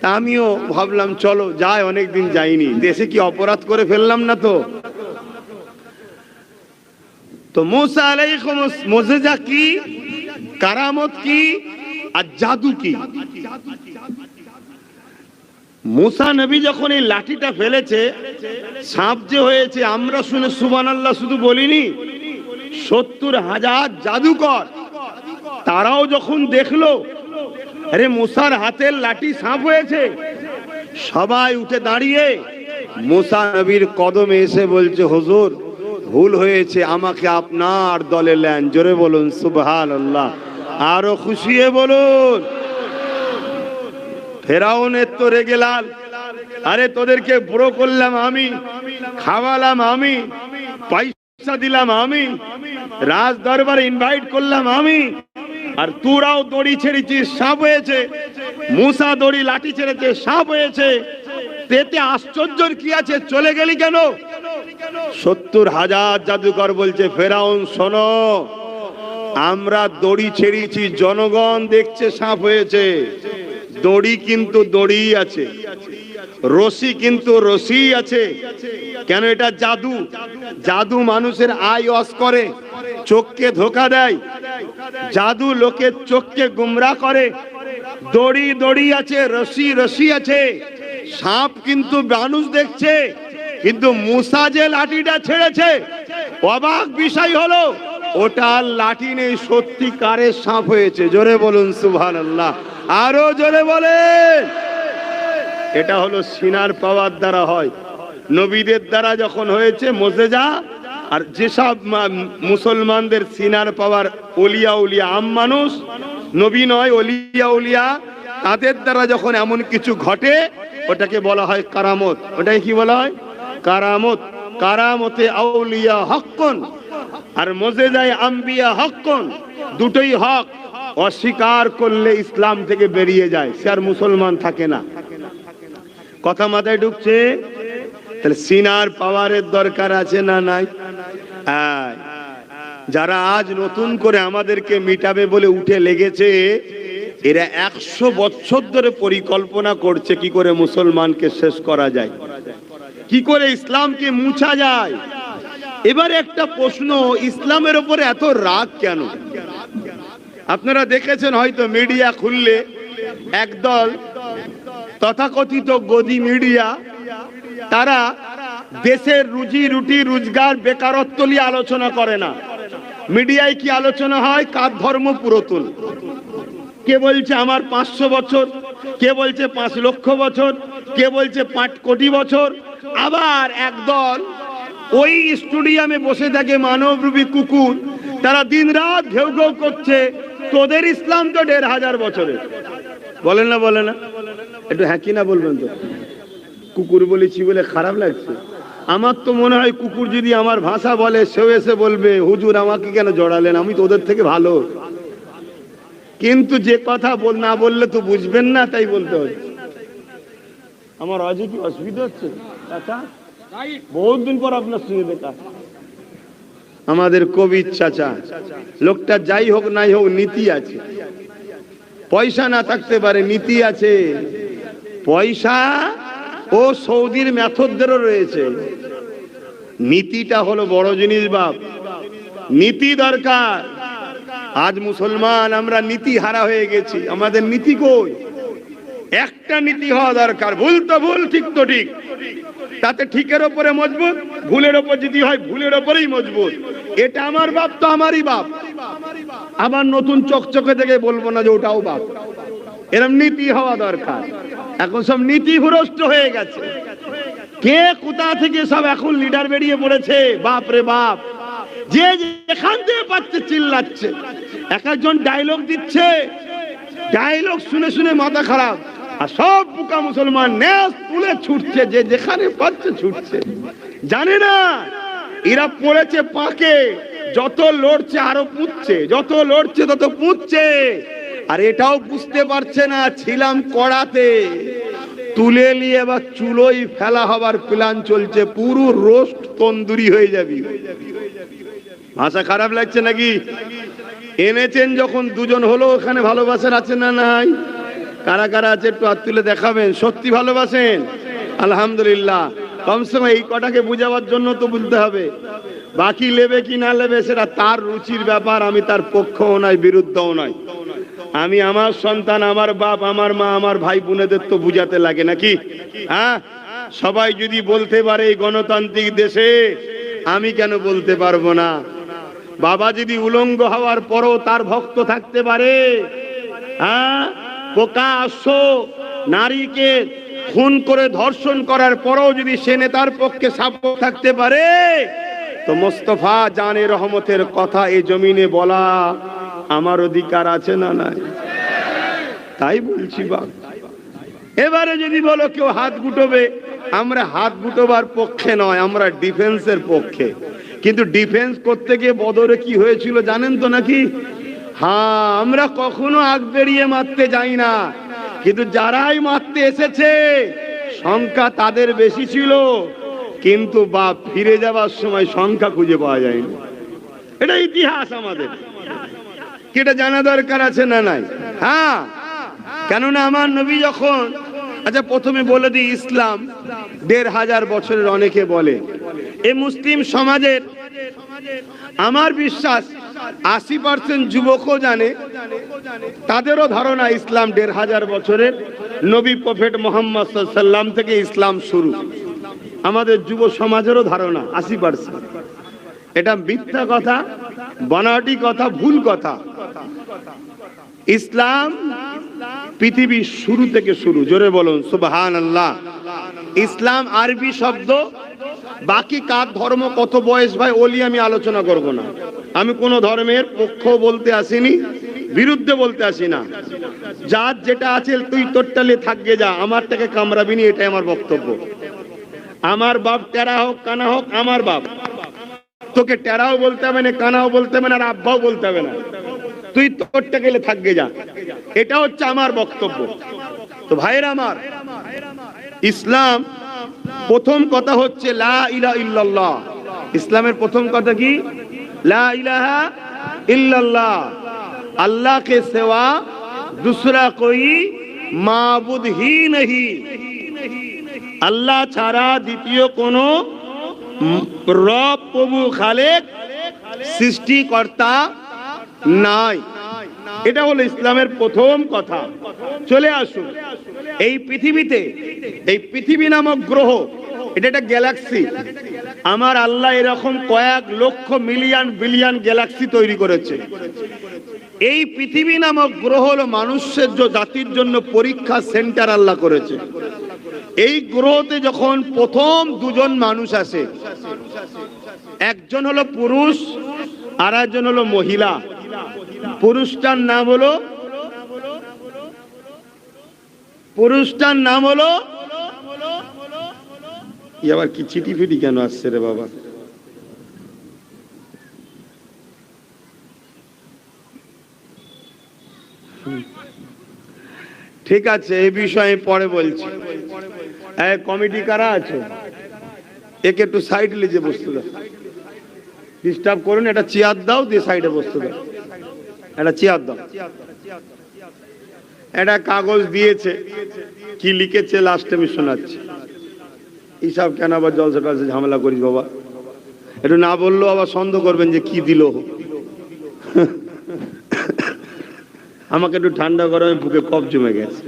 তা আমিও ভাবলাম চলো যাই, অনেকদিন যাইনি, দেশে কি অপরাধ করে ফেললাম না তো? তো মুসা আলাইহিস মুজিজা কি, কারামত কি আর জাদু কি? মুসা নবী যখন এই লাঠিটা ফেলেছে, সাপ যে হয়েছে, আমরা শুনে সুবহানাল্লাহ শুধু বলিনি, 70,000 জাদুকর তারাও যখন দেখলো আরে মুসার হাতের লাঠি সাপ হয়েছে, সবাই উঠে দাঁড়িয়ে মুসা নবীর কদমে এসে বলছে হুজুর ভুল হয়েছে, আমাকে আপনার দলে নেন। জোরে বলুন সুবহানাল্লাহ, আরো খুশি হয়ে বলুন। ফেরাউনের তো রেগে লাল, আরে তোদেরকে বুড়ো করলাম আমি, খাওয়ালাম আমি, পয়সা দিলাম আমি, রাজ দরবারে ইনভাইট করলাম আমি, আর তোরাও দড়ি ছেড়েছিস সাপ হয়েছে, মুসা দড়ি লাঠি ছেড়েছে সাপ হয়েছে, তেতে আশ্চর্যের কি আছে, চলে গেলি কেন? 70,000 জাদুকর বলছে ফেরাউন শোনো, আমরা দড়ি ছেড়েছি, জনগণ দেখছে সাপ হয়েছে, দড়ি কিন্তু দড়ি আছে, রশি কিন্তু রশি আছে। কেন? এটা জাদু, জাদু মানুষের আই ওয়াশ করে, চোখকে ধোকা দেয়, জাদু লোকের চোখকে গুমরা করে। দড়ি দড়ি আছে, রশি রশি আছে, সাপ কিন্তু মানুষ দেখছে, কিন্তু মুসা যে লাঠিটা ছেড়েছে, অবাক বিষয় হলো ওটা লাঠি নেই, সত্যিকারের সাপ হয়েছে। জোরে বলুন সুবহানাল্লাহ, আরো জোরে বলেন। এটা হলো সিনার পাওয়ার দ্বারা হয়, নবীদের দ্বারা যখন হয়েছে মুজিজা, আর যেসব মুসলমানদের সিনার পাওয়ার ওলিয়া উলিয়া, আম মানুষ, নবী নয়, ওলিয়া উলিয়া, তাদের দ্বারা যখন এমন কিছু ঘটে ওটাকে বলা হয় কারামত। ওটাকে কি বলা হয়? কারামত। কারামতে আউলিয়া হক্কুন আর মুজিজায়ে আম্বিয়া হক্কুন, দুটোই হক। অস্বীকার করলে ইসলাম থেকে বেরিয়ে যায়, সে আর মুসলমান থাকে না। কথা মাথায় ঢুকছে? তাহলে সিনার পাওয়ারের দরকার আছে না নাই? যারা আজ নতুন করে আমাদেরকে মিটাবে বলে উঠে লেগেছে, এরা 100 বছর ধরে পরিকল্পনা করছে কি করে মুসলমানকে শেষ করা যায়, কি করে ইসলামকে মুছা যায়। এবার একটা প্রশ্ন, ইসলামের উপরে এত রাগ কেন? আপনারা দেখেছেন হয়তো, মিডিয়া খুললে একদল তথাকথিত গদি মিডিয়া, তারা দেশের রুজি রুটি রোজগার বেকারত্ব নিয়ে আলোচনা করে না। মিডিয়ায় কি আলোচনা হয়? কার ধর্ম পুরাতন, কে বলছে আমার 500 বছর, কে বলছে 5 লক্ষ বছর, কে বলছে 5 কোটি বছর। আবার একদল ওই স্টেডিয়ামে বসে থাকে মানবরূপী কুকুর, তারা দিন রাত ঘেউ ঘেউ করছে তোদের ইসলাম তো 1500 বছরের। বলেন না, বলে না? একটু হ্যাঁ কি না বলবেন তো? কুকুর বলেছি বলে খারাপ লাগছে? আমার তো মনে হয় কুকুর যদি আমার ভাষা বলে, সেও এসে বলবে হুজুর আমাকে কেন জড়ালেন, আমি তো ওদের থেকে ভালো। কিন্তু যে কথা না বললে তো বুঝবেন না, তাই বলতে হচ্ছে। আমার আজ কি অসুবিধা হচ্ছে? বহুত দিন পর আপনার সঙ্গে দেখা। আমাদের কবির চাচা, লোকটা যাই হোক নাই হোক নীতি আছে, পয়সা না থাকতে পারে, নীতি আছে। পয়সা ও সৌদির মেথডদেরও রয়েছে, নীতিটা হলো বড় জিনিস বাপ, নীতি দরকার। আজ মুসলমান আমরা নীতি হারা হয়ে গেছি, আমাদের নীতি কই? একটা নীতি হওয়া দরকার, ভুল তো ভুল, ঠিক তো ঠিক, তাতে ঠিকের ওপরে মজবুত, ভুলের ওপর যদি হয় ভুলের ওপরেই মজবুত। এটা আমার বাপ তো আমারই বাপ, আবার নতুন চকচকে থেকে বলবো না যে ওটাও বাপ। এরকম নীতি হওয়া দরকার। এখন সব নীতি ভ্রষ্ট হয়ে গেছে। কে কোথা থেকে সব এখন লিডার বেরিয়ে পড়েছে, বাপ রে বাপ। যে যেখান থেকে পাচ্ছে চিল্লাচ্ছে, এক একজন ডায়লগ দিচ্ছে, ডায়লগ শুনে শুনে মাথা খারাপ। আর সব বুকা মুসলমান নেস তুলে ছুটছে, যে যেখানে পাচ্ছে ছুটছে। জানে না এরা পড়েছে পাকে, যত লড়ছে আরো পুঁতছে, যত লড়ছে তত পুঁতছে। আর এটাও বুঝতে পারছে না ছিলাম কড়াতে, তুলে নিয়ে এবার চুলোই ফেলা হবার প্ল্যান চলছে, পুরো রোস্ট তন্দুরি হয়ে যাবি। ভাষা খারাপ লাগছে নাকি? এনেছেন যখন দুজন হলো, ওখানে ভালোবাসার আছে না নাই? কারা কারা আছে একটু হাত তুলে দেখাবেন। সত্যি ভালোবাসেন? আলহামদুলিল্লাহ। কমসে কম এই কটাকে বুঝাবার জন্য তো বলতে হবে। বাকি নেবে কি না নেবে সেটা তার রুচির ব্যাপার, আমি তার পক্ষও নয় বিরুদ্ধও নয়। আমি আমার সন্তান, আমার বাপ, আমার মা, আমার ভাই বোনেদের তো বুঝাতে লাগে নাকি? হ্যাঁ, সবাই যদি বলতে পারে এই গণতান্ত্রিক দেশে, আমি কেন বলতে পারবো না? বাবা যদি উলঙ্গ হওয়ার পরও তার ভক্ত থাকতে পারে, হ্যাঁ, প্রকাশ্য নারীকে খুন করে ধর্ষণ করার পরও যদি সে নেতার পক্ষে সাপোর্ট থাকতে পারে, তো মোস্তফা জানে রহমতের কথা এই জমিনে বলা আমার অধিকার আছে না নাই? তাই বলছি বাপ। এবারে যদি বলো কেউ হাত গুটোবে, আমরা হাত গুটোবার পক্ষে নয়, আমরা ডিফেন্সের পক্ষে। কিন্তু ডিফেন্স করতে গিয়ে বদরে কি হয়েছিল জানেন তো নাকি? হ্যাঁ, আমরা কখনো আগ বেরিয়ে মারতে যাই না, কিন্তু যারাই মারতে এসেছে সংখ্যা তাদের বেশি ছিল, কিন্তু বাপ ফিরে যাবার সময় সংখ্যা খুঁজে পাওয়া যায়নি। এটা ইতিহাস আমাদের, এটা জানা দরকার আছে না নাই? হ্যাঁ, কেননা আমার নবী যখন, আচ্ছা প্রথমে বলে দিই, ইসলাম ১৫০০ বছরের। অনেকে বলে এই মুসলিম সমাজের, আমার বিশ্বাস ৮০% যুবকও জানে, তাদেরও ধারণা ইসলাম ১৫০০ বছরের। নবী প্রফেট মুহাম্মদ সাল্লাল্লাহু আলাইহি ওয়াসাল্লাম থেকে ইসলাম শুরু। আমাদের যুব সমাজেরও ধারণা ৮০%। এটা মিথ্যা কথা, বানোয়াটি কথা, ভুল কথা। ইসলাম পৃথিবীর শুরু থেকে শুরু। জোরে বলুন সুবহানাল্লাহ। ইসলাম আরবি শব্দ। বাকি কার ধর্ম কত বয়স ভাই ওলি আমি আলোচনা করব না। আমি কোন ধর্মের পক্ষ বলতে আসিনি, বিরুদ্ধে বলতে আসি না। যার যেটা আছে তুই তোরটালে থাকবে যা, আমারটাকে কামড়াবি নি, এটাই আমার বক্তব্য। আমার বাপ টেরা হোক কানা হোক, আমার বাপ, তোকে টেরাও বলতে হবে না, কানাও বলতে হবে না, আর আব্বাও বলতে হবে না, তুই তোরটা গেলে থাকবে যা। এটা হচ্ছে আমার বক্তব্য। তো ভাইরা আমার, ইসলাম প্রথম কথা হচ্ছে লা ইলাহা ইল্লাল্লাহ। ইসলামের প্রথম কথা কি? লা ইলাহা ইল্লাল্লাহ। अल्लाह के सिवा दूसरा कोई माबूद ही नहीं। আল্লাহ ছাড়া দ্বিতীয় কোনো রব, প্রভু, খালেক, সৃষ্টিকর্তা নাই। এটা হলো ইসলামের প্রথম কথা। চলে আসুন, এই পৃথিবীতে, এই পৃথিবী নামক গ্রহ, এটা একটা গ্যালাক্সি। আমার আল্লাহ এরকম কয়েক লক্ষ মিলিয়ন বিলিয়ন গ্যালাক্সি তৈরি করেছে। এই পৃথিবী নামক গ্রহ হলো মানুষের জাতির জন্য পরীক্ষা সেন্টার আল্লাহ করেছে। এই গ্রহতে যখন প্রথম দুজন মানুষ আসে, একজন হলো পুরুষ আর একজন হলো মহিলা। পুরুষটার নাম হলো আবার কি চিঠি ফিটি কেন আসছে রে বাবা? ঠিক আছে, এই বিষয়ে পরে বলছি। কমিটি কারা আছে একে একটু সাইড লিজে বসতে দাও, ডিস্টার্ব করুন। একটা চেয়ার দাও, দিয়ে সাইডে বসতে দাও। একটা চেয়ার দাও। একটা কাগজ দিয়েছে, কি লিখেছে লাস্টে আমি শোনাচ্ছি। এইসব কেন আবার জলসা টলসা ঝামেলা করিস বাবা? একটু না বললেও আবার সন্দেহ করবেন যে কি দিল। আমাকে একটু ঠান্ডা গরমে বুকে কফ জমে গেছে।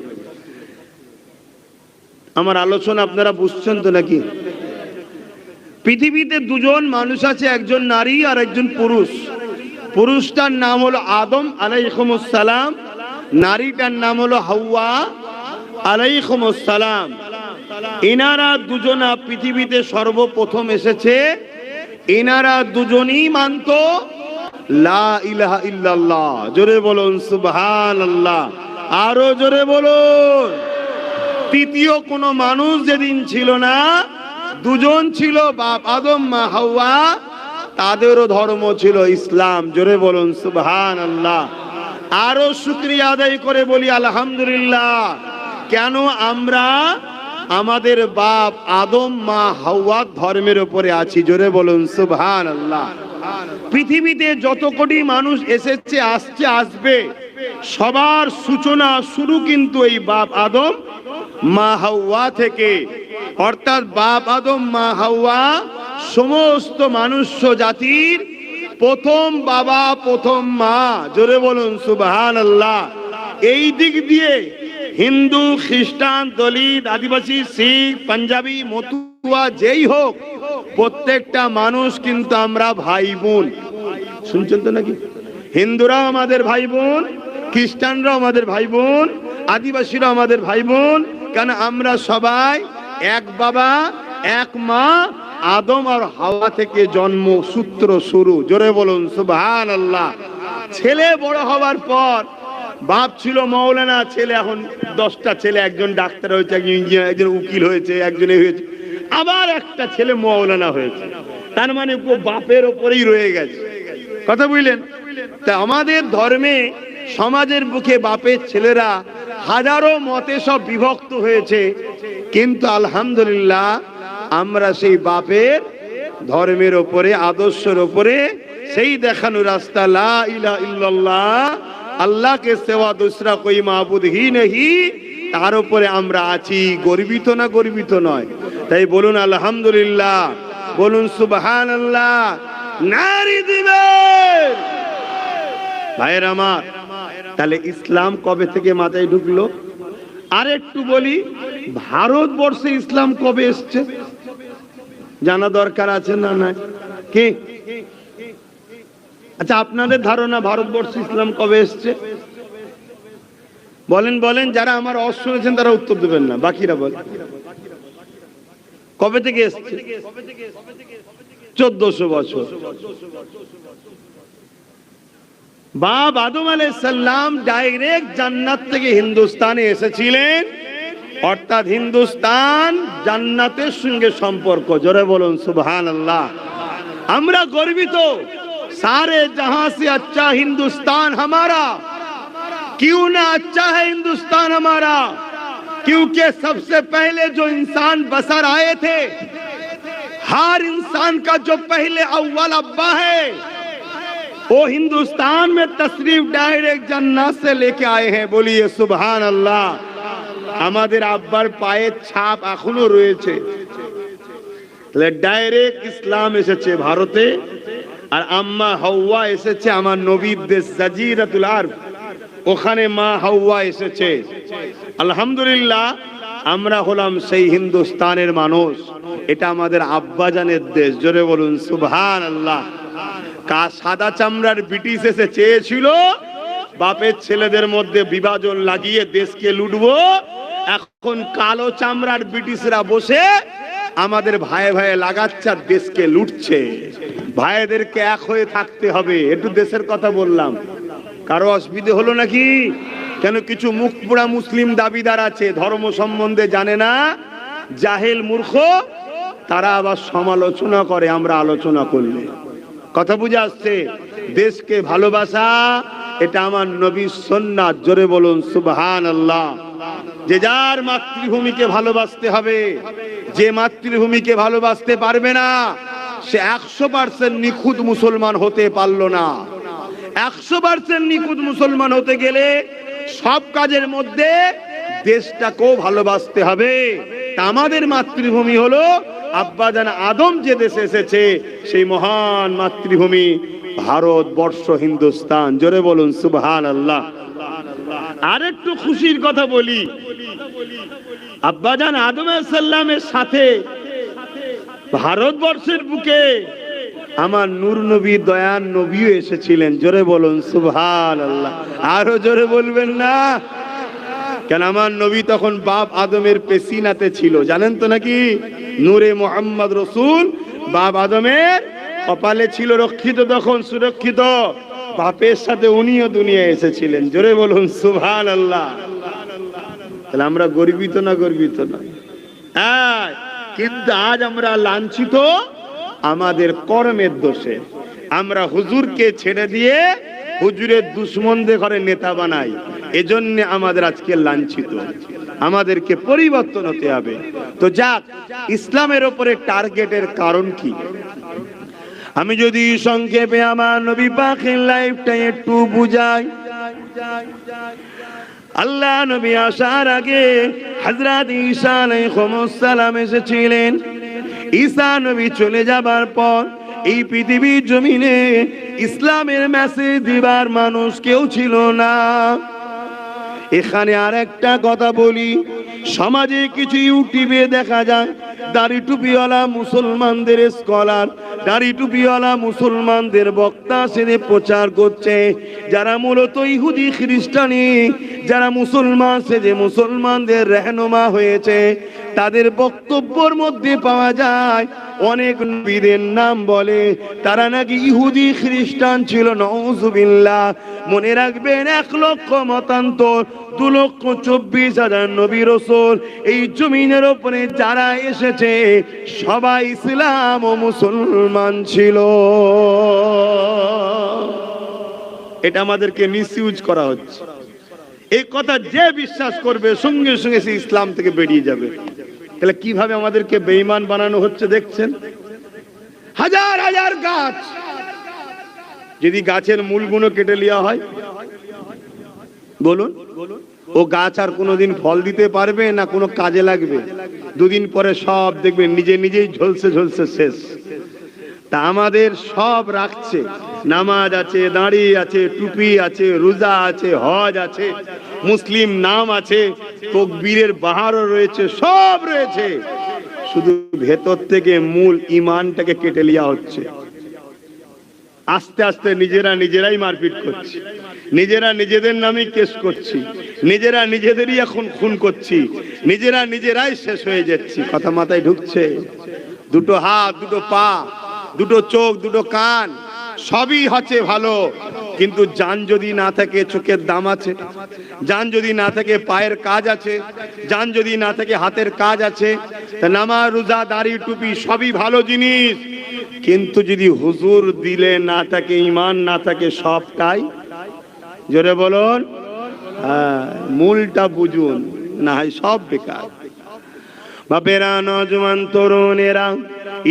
আমার আলোচনা আপনারা বুঝছেন তো নাকি? পৃথিবীতে দুজন মানুষ আছে, একজন নারী আর একজন পুরুষ। পুরুষটার নাম হলো আদম আলাইহিস সালাম, নারীটার নাম হলো হাওয়া আলাইহিস সালাম। এনারা দুজনা পৃথিবীতে সর্বপ্রথম এসেছে। এনারা দুজনই মানত লা ইলাহা ইল্লাল্লাহ। জোরে বলুন সুবহানাল্লাহ, আরো জোরে বলুন। তৃতীয় কোন মানুষ যেদিন ছিল না, দুজন ছিল, বাপ আদম মা হাওয়া, তাদেরও ধর্ম ছিল ইসলাম। জোরে বলুন সুবহানাল্লাহ। আরো শুকরিয়া আদায় করে বলি আলহামদুলিল্লাহ। কেন আমরা আমাদের বাপ আদম মা হাওয়া ধর্মের উপরে আছি। জোরে বলুন সুবহানাল্লাহ। পৃথিবীতে যত কোটি মানুষ এসেছে, আসছে, আসবে, সবার সূচনা শুরু কিন্তু এই বাপ আদম মা হাওয়া থেকে। অর্থাৎ বাপ আদম মা হাওয়া সমস্ত মনুষ্য জাতির প্রথম বাবা, প্রথম মা। জোরে বলুন সুবহানাল্লাহ। এই দিক দিয়ে হিন্দু, খ্রিস্টান, দলিত, আদিবাসী, শিখ, পাঞ্জাবি, মতুয়া যেই হোক, প্রত্যেকটা মানুষ কিন্তু আমরা ভাই বোন। শুনছেন তো নাকি? হিন্দুরাও আমাদের ভাই বোন, খ্রিস্টানরাও আমাদের ভাই বোন, আদিবাসীরাও আমাদের ভাই বোন। কেন? আমরা সবাই এক বাবা এক মা আদম আর হাওয়া থেকে জন্ম সূত্র শুরু। জোরে বলুন সুবহানাল্লাহ। ছেলে বড় হওয়ার পর বাপ ছিল মৌলানা, ছেলে এখন 10টা ছেলে, একজন ডাক্তার হয়েছে, একজন ইঞ্জিনিয়ার, একজন উকিল হয়েছে, একজনে হয়েছে, আবার একটা ছেলে মৌলানা হয়েছে। তার মানে বাপের ওপরেই রয়ে গেছে। কথা বুঝলেন? তা আমাদের ধর্মে সমাজের বুকে বাপের ছেলেরা হাজারো মতে সব বিভক্ত হয়েছে, কিন্তু আলহামদুলিল্লাহ আমরা সেই বাপের ধর্মের ওপরে, আদর্শের ওপরে, সেই দেখানো রাস্তা লা ইলাহা ইল্লাল্লাহ আল্লাহ কে সেवा दूसरा कोई माबूद ही नहीं, তার উপরে আমরা আছি। গর্বিত না? গর্বিত নয়? তাই বলুন আলহামদুলিল্লাহ, বলুন সুবহানাল্লাহ, নারী দিবেন। ভাইয়ের আমার, তাহলে ইসলাম কবে থেকে মাথায় ঢুকলো? আর একটু বলি, ভারতবর্ষে ইসলাম কবে এসছে জানা দরকার আছে না? নাই কি? আচ্ছা, আপনাদের ধারণা ভারতবর্ষে ইসলাম কবে এসছে? বলেন বলেন। যারা আমার অস শুনেছেন তারা উত্তর দেবেন না, বাকিরা বলেন কবে থেকে এসছে? 1400 বছর। বাপ আদম আলাইহিস সালাম ডাইরেক্ট জান্নাত থেকে হিন্দুস্তানে এসেছিলেন। অর্থাৎ হিন্দুস্তান জান্নাতের সঙ্গে সম্পর্ক। জোরে বলুন সুবহানাল্লাহ। আমরা গর্বিত, सारे जहां से अच्छा हिंदुस्तान हमारा। क्यों ना अच्छा है हिंदुस्तान हमारा? क्योंकि सबसे पहले जो इंसान बसर आए थे, हर इंसान का जो पहले अव्वल अब्बा है, वो हिंदुस्तान में तशरीफ डायरेक्ट जन्नत से लेके आए हैं। बोलिए सुभान अल्लाह। আমাদের আব্বার পায়ের ছাপ এখনো রয়েছে। ডাইরেক্ট ইসলাম এসেছে ভারতে, আর আম্মা হাওয়া এসেছে আমার নবীর দেশ জাজিরাতুল আরব, ওখানে মা হাওয়া এসেছে। আলহামদুলিল্লাহ, আমরা হলাম সেই হিন্দুস্তানের মানুষ। এটা আমাদের আব্বাজানের দেশ। জোরে বলুন সুবহানাল্লাহ। সাদা চামড়ার ব্রিটিশ এসে চেয়েছিল বাপের ছেলেদের মধ্যে বিভাজন লাগিয়ে দেশকে লুটবো। এখন কালো চামড়ার ব্রিটিশরা বসে আমাদের ভাই ভাই লাগাচ্ছে আর দেশকে লুটছে। ভাইদেরকে এক হয়ে থাকতে হবে। একটু দেশের কথা বললাম, কারো অসুবিধা হলো নাকি? কেন? কিছু মুখ পোড়া মুসলিম দাবিদার আছে, ধর্ম সম্বন্ধে জানে না, জাহেল মূর্খ, তারা আবার সমালোচনা করে আমরা আলোচনা করলে। কথা বুঝে আসছে? দেশকে ভালোবাসা এটা আমার নবীর সুন্নাত। জোরে বলুন সুবহানাল্লাহ। যে যার মাতৃভূমিকে ভালোবাসতে হবে। যে মাতৃভূমিকে ভালোবাসতে পারবে না, সে 100% নিখুঁত মুসলমান হতে পারলো না। 100% নিখুঁত মুসলমান হতে গেলে সব কাজের মধ্যে দেশটাকেও ভালোবাসতে হবে। তা আমাদের মাতৃভূমি হলো আব্বাজান আদম যে দেশে এসেছে, সেই মহান মাতৃভূমি ভারতবর্ষ, হিন্দুস্তান। জোরে বলুন সুবহানাল্লাহ। আর একটু খুশির কথা বলি, আব্বাজান আদম আলাইহিস সালামের সাথে ভারতবর্ষের বুকে আমার নূর নবী দয়ান নবীও এসেছিলেন। জোরে বলুন সুবহানাল্লাহ। আরো জোরে বলবেন না? কেন আমার নবী তখন বাপ আদমের পেশিনাতে ছিল, জানেন তো নাকি? নূরে মুহাম্মদ রসুল বাপ আদমের কপালে ছিল, রক্ষিত, তখন সুরক্ষিত। বাপের সাথে উনিও দুনিয়া এসেছিলেন। জোরে বলুন সুবহানাল্লাহ। তাহলে আমরা গর্বিত না? গর্বিত না? হ্যাঁ, কিন্তু আজ আমরা লাঞ্ছিত আমাদের কর্মের দোষে। আমরা হুজুরকে ছেড়ে দিয়ে হুজুরের দুশ্মনদের ঘরে নেতা বানাই, এজন্য আমাদের আজকে লাঞ্ছিত। আমাদেরকে পরিবর্তন হতে হবে। তো যাক, ইসলামের উপরে টার্গেটের কারণ কি? আমি যদি সংক্ষেপে আমার নবী পাকের লাইফটা একটু বুঝাই। আল্লাহ নবী আসার আগে হযরত ঈসা আলাইহিস সালাম এসেছিলেন। ঈসা নবী চলে যাবার পর এই পৃথিবীর জমিনে ইসলামের মেসেজ দিবার মানুষ কেউ ছিল না। এখানে আরেকটা কথা বলি, সমাজে কিছু ইউটিউবে দেখা যায় দাড়ি টুপিওয়ালা মুসলমানদের স্কলার, দাড়ি টুপিওয়ালা মুসলমানদের বক্তা সেরে প্রচার করছে, যারা মূলত ইহুদি খ্রিস্টানি, যারা মুসলমান সেজে মুসলমানদের রহনুমা হয়েছে। তাদের বক্তব্যের মধ্যে পাওয়া যায় অনেক নবীদের নাম বলে, তারা নাকি ইহুদি খ্রিস্টান ছিল। নাউযুবিল্লাহ। মনে রাখবেন, 1 লক্ষ মতান্তর 2,24,000 নবী রাসূল এই জমিনের উপরে যারা এসেছে সবাই ইসলাম ও মুসলমান ছিল। এটা আমাদেরকে মিসইউজ করা হচ্ছে। এই কথা যে বিশ্বাস করবে সঙ্গে সঙ্গে সে ইসলাম থেকে বেরিয়ে যাবে। তাহলে কিভাবে আমাদেরকে বেঈমান বানানো হচ্ছে দেখছেন? হাজার হাজার গাছ, যদি গাছের মূলগুলো কেটে নেওয়া হয়, বলুন ও গাছ আর কোনোদিন ফল দিতে পারবে না? কোনো কাজে লাগবে? 2 দিন পরে সব দেখবেন নিজে নিজেই ঝলসে ঝলসে শেষ। তা আমাদের সব রাখছে, নামাজ আছে, দাঁড়ি আছে, টুপি আছে, রোজা আছে, হজ আছে, মুসলিম নাম আছে, তাকবীরের বাহারও রয়েছে, সব রয়েছে, শুধু ভেতর থেকে মূল ঈমানটাকে কেটে নেওয়া হচ্ছে। আস্তে আস্তে নিজেরাই মারপিট করছি, নিজেরা নিজেদের নামে কেস করছি, নিজেরা নিজেদেরই এখন খুন করছি, নিজেরাই শেষ হয়ে যাচ্ছি। কথা মাথায় ঢুকছে? 2 হাত, 2 পা, 2 চোখ, 2 কান, সবই হচ্ছে ভালো, কিন্তু জান যদি না থাকে চোখের দাম আছে, জান যদি না থাকে পায়ের কাজ আছে, জান যদি না থাকে হাতের কাজ আছে। তা নামাজ, রোজা, দাড়ি, টুপি সবই ভালো জিনিস, কিন্তু যদি হুজুর দিলে না থাকে, ঈমান না থাকে, সবটাই, জোরে বলুন, মূলটা বুঝুন, না হয় সব বেকার। বাপেরা, নওজোয়ান তরুণেরা,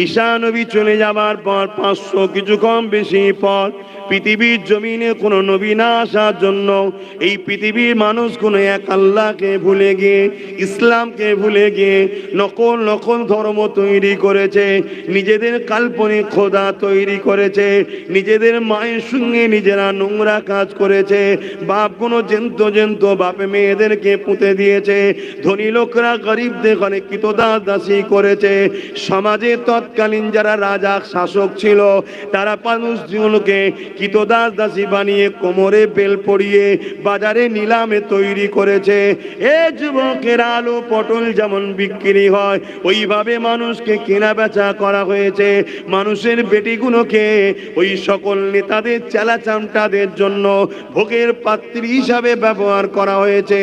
ঈসা নবী চলে যাবার পর 500 কিছু কম বেশি পর পৃথিবীর জমিনে কোন নবী না আসার জন্য এই পৃথিবীর মানুষ কোন এক আল্লাহকে ভুলে গিয়ে, ইসলামকে ভুলে গিয়ে নকল ধর্ম তৈরি করেছে, নিজেদের কাল্পনিক খোদা তৈরি করেছে, নিজেদের মায়ের সঙ্গে নিজেরা নোংরা কাজ করেছে, বাপ কোনো জেন্ত বাপে মেয়েদেরকে পুঁতে দিয়েছে, ধনী লোকরা গরিবদের ঘরে কৃতদাস দাসী করেছে। সমাজে তৎকালীন যারা রাজা শাসক ছিল তারা মানুষগুলোকে কৃতদাস দাসী বানিয়ে কোমরে বেল পরিয়ে বাজারে নিলামে তৈরি করেছে। এ যুবকের আলু পটল যেমন বিক্রি হয় ওইভাবে মানুষকে কেনা বেচা করা হয়েছে। মানুষের বেটিগুলোকে ওই সকল নেতাদের চেলাচামটাদের জন্য ভোগের পাত্রী হিসাবে ব্যবহার করা হয়েছে।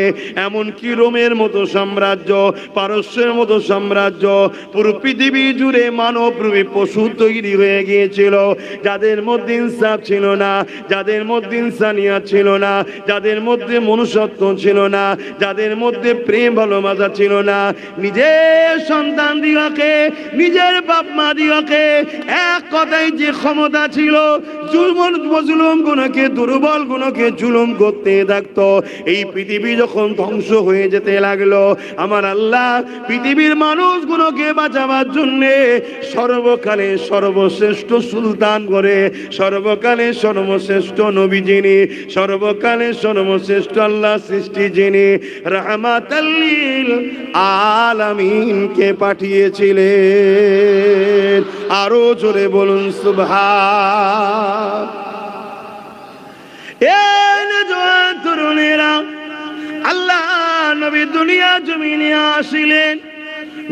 এমনকি রোমের মতো সাম্রাজ্য, পারস্যের মতো সাম্রাজ্য, পুরো পৃথিবী জুড়ে মানবরূপী পশু তৈরি হয়ে গিয়েছিল, যাদের মধ্যে ইনসাফ ছিল না, যাদের মধ্যে ইনসানিয়াত ছিল না, যাদের মধ্যে মনুষ্যত্ব ছিল না, যাদের মধ্যে প্রেম ভালোবাসা ছিল না। নিজের সন্তান দিগকে, নিজের বাপ মা দিগকে এক কথায় যে ক্ষমতা ছিল, জুলুম গুলোকে, দুর্বল গুলোকে জুলুম করতে থাকতো। এই পৃথিবী যখন ধ্বংস হয়ে যেতে লাগলো, আমার আল্লাহ পৃথিবীর মানুষগুলোকে বাঁচাবার জন্যে সর্বকালে সর্বশ্রেষ্ঠ সুলতান করে, সর্বকালে সর্বশ্রেষ্ঠ নবী যিনি, সর্বকালে সর্বশ্রেষ্ঠ আল্লাহ সৃষ্টি যিনি, রাহমাতাল লিল আলামিনকে পাঠিয়েছিলেন। আরো জোরে বলুন সুবহান। এ নওজোয়ান তরুণেরা, আল্লাহ নবী দুনিয়া জমিনে আসিলেন,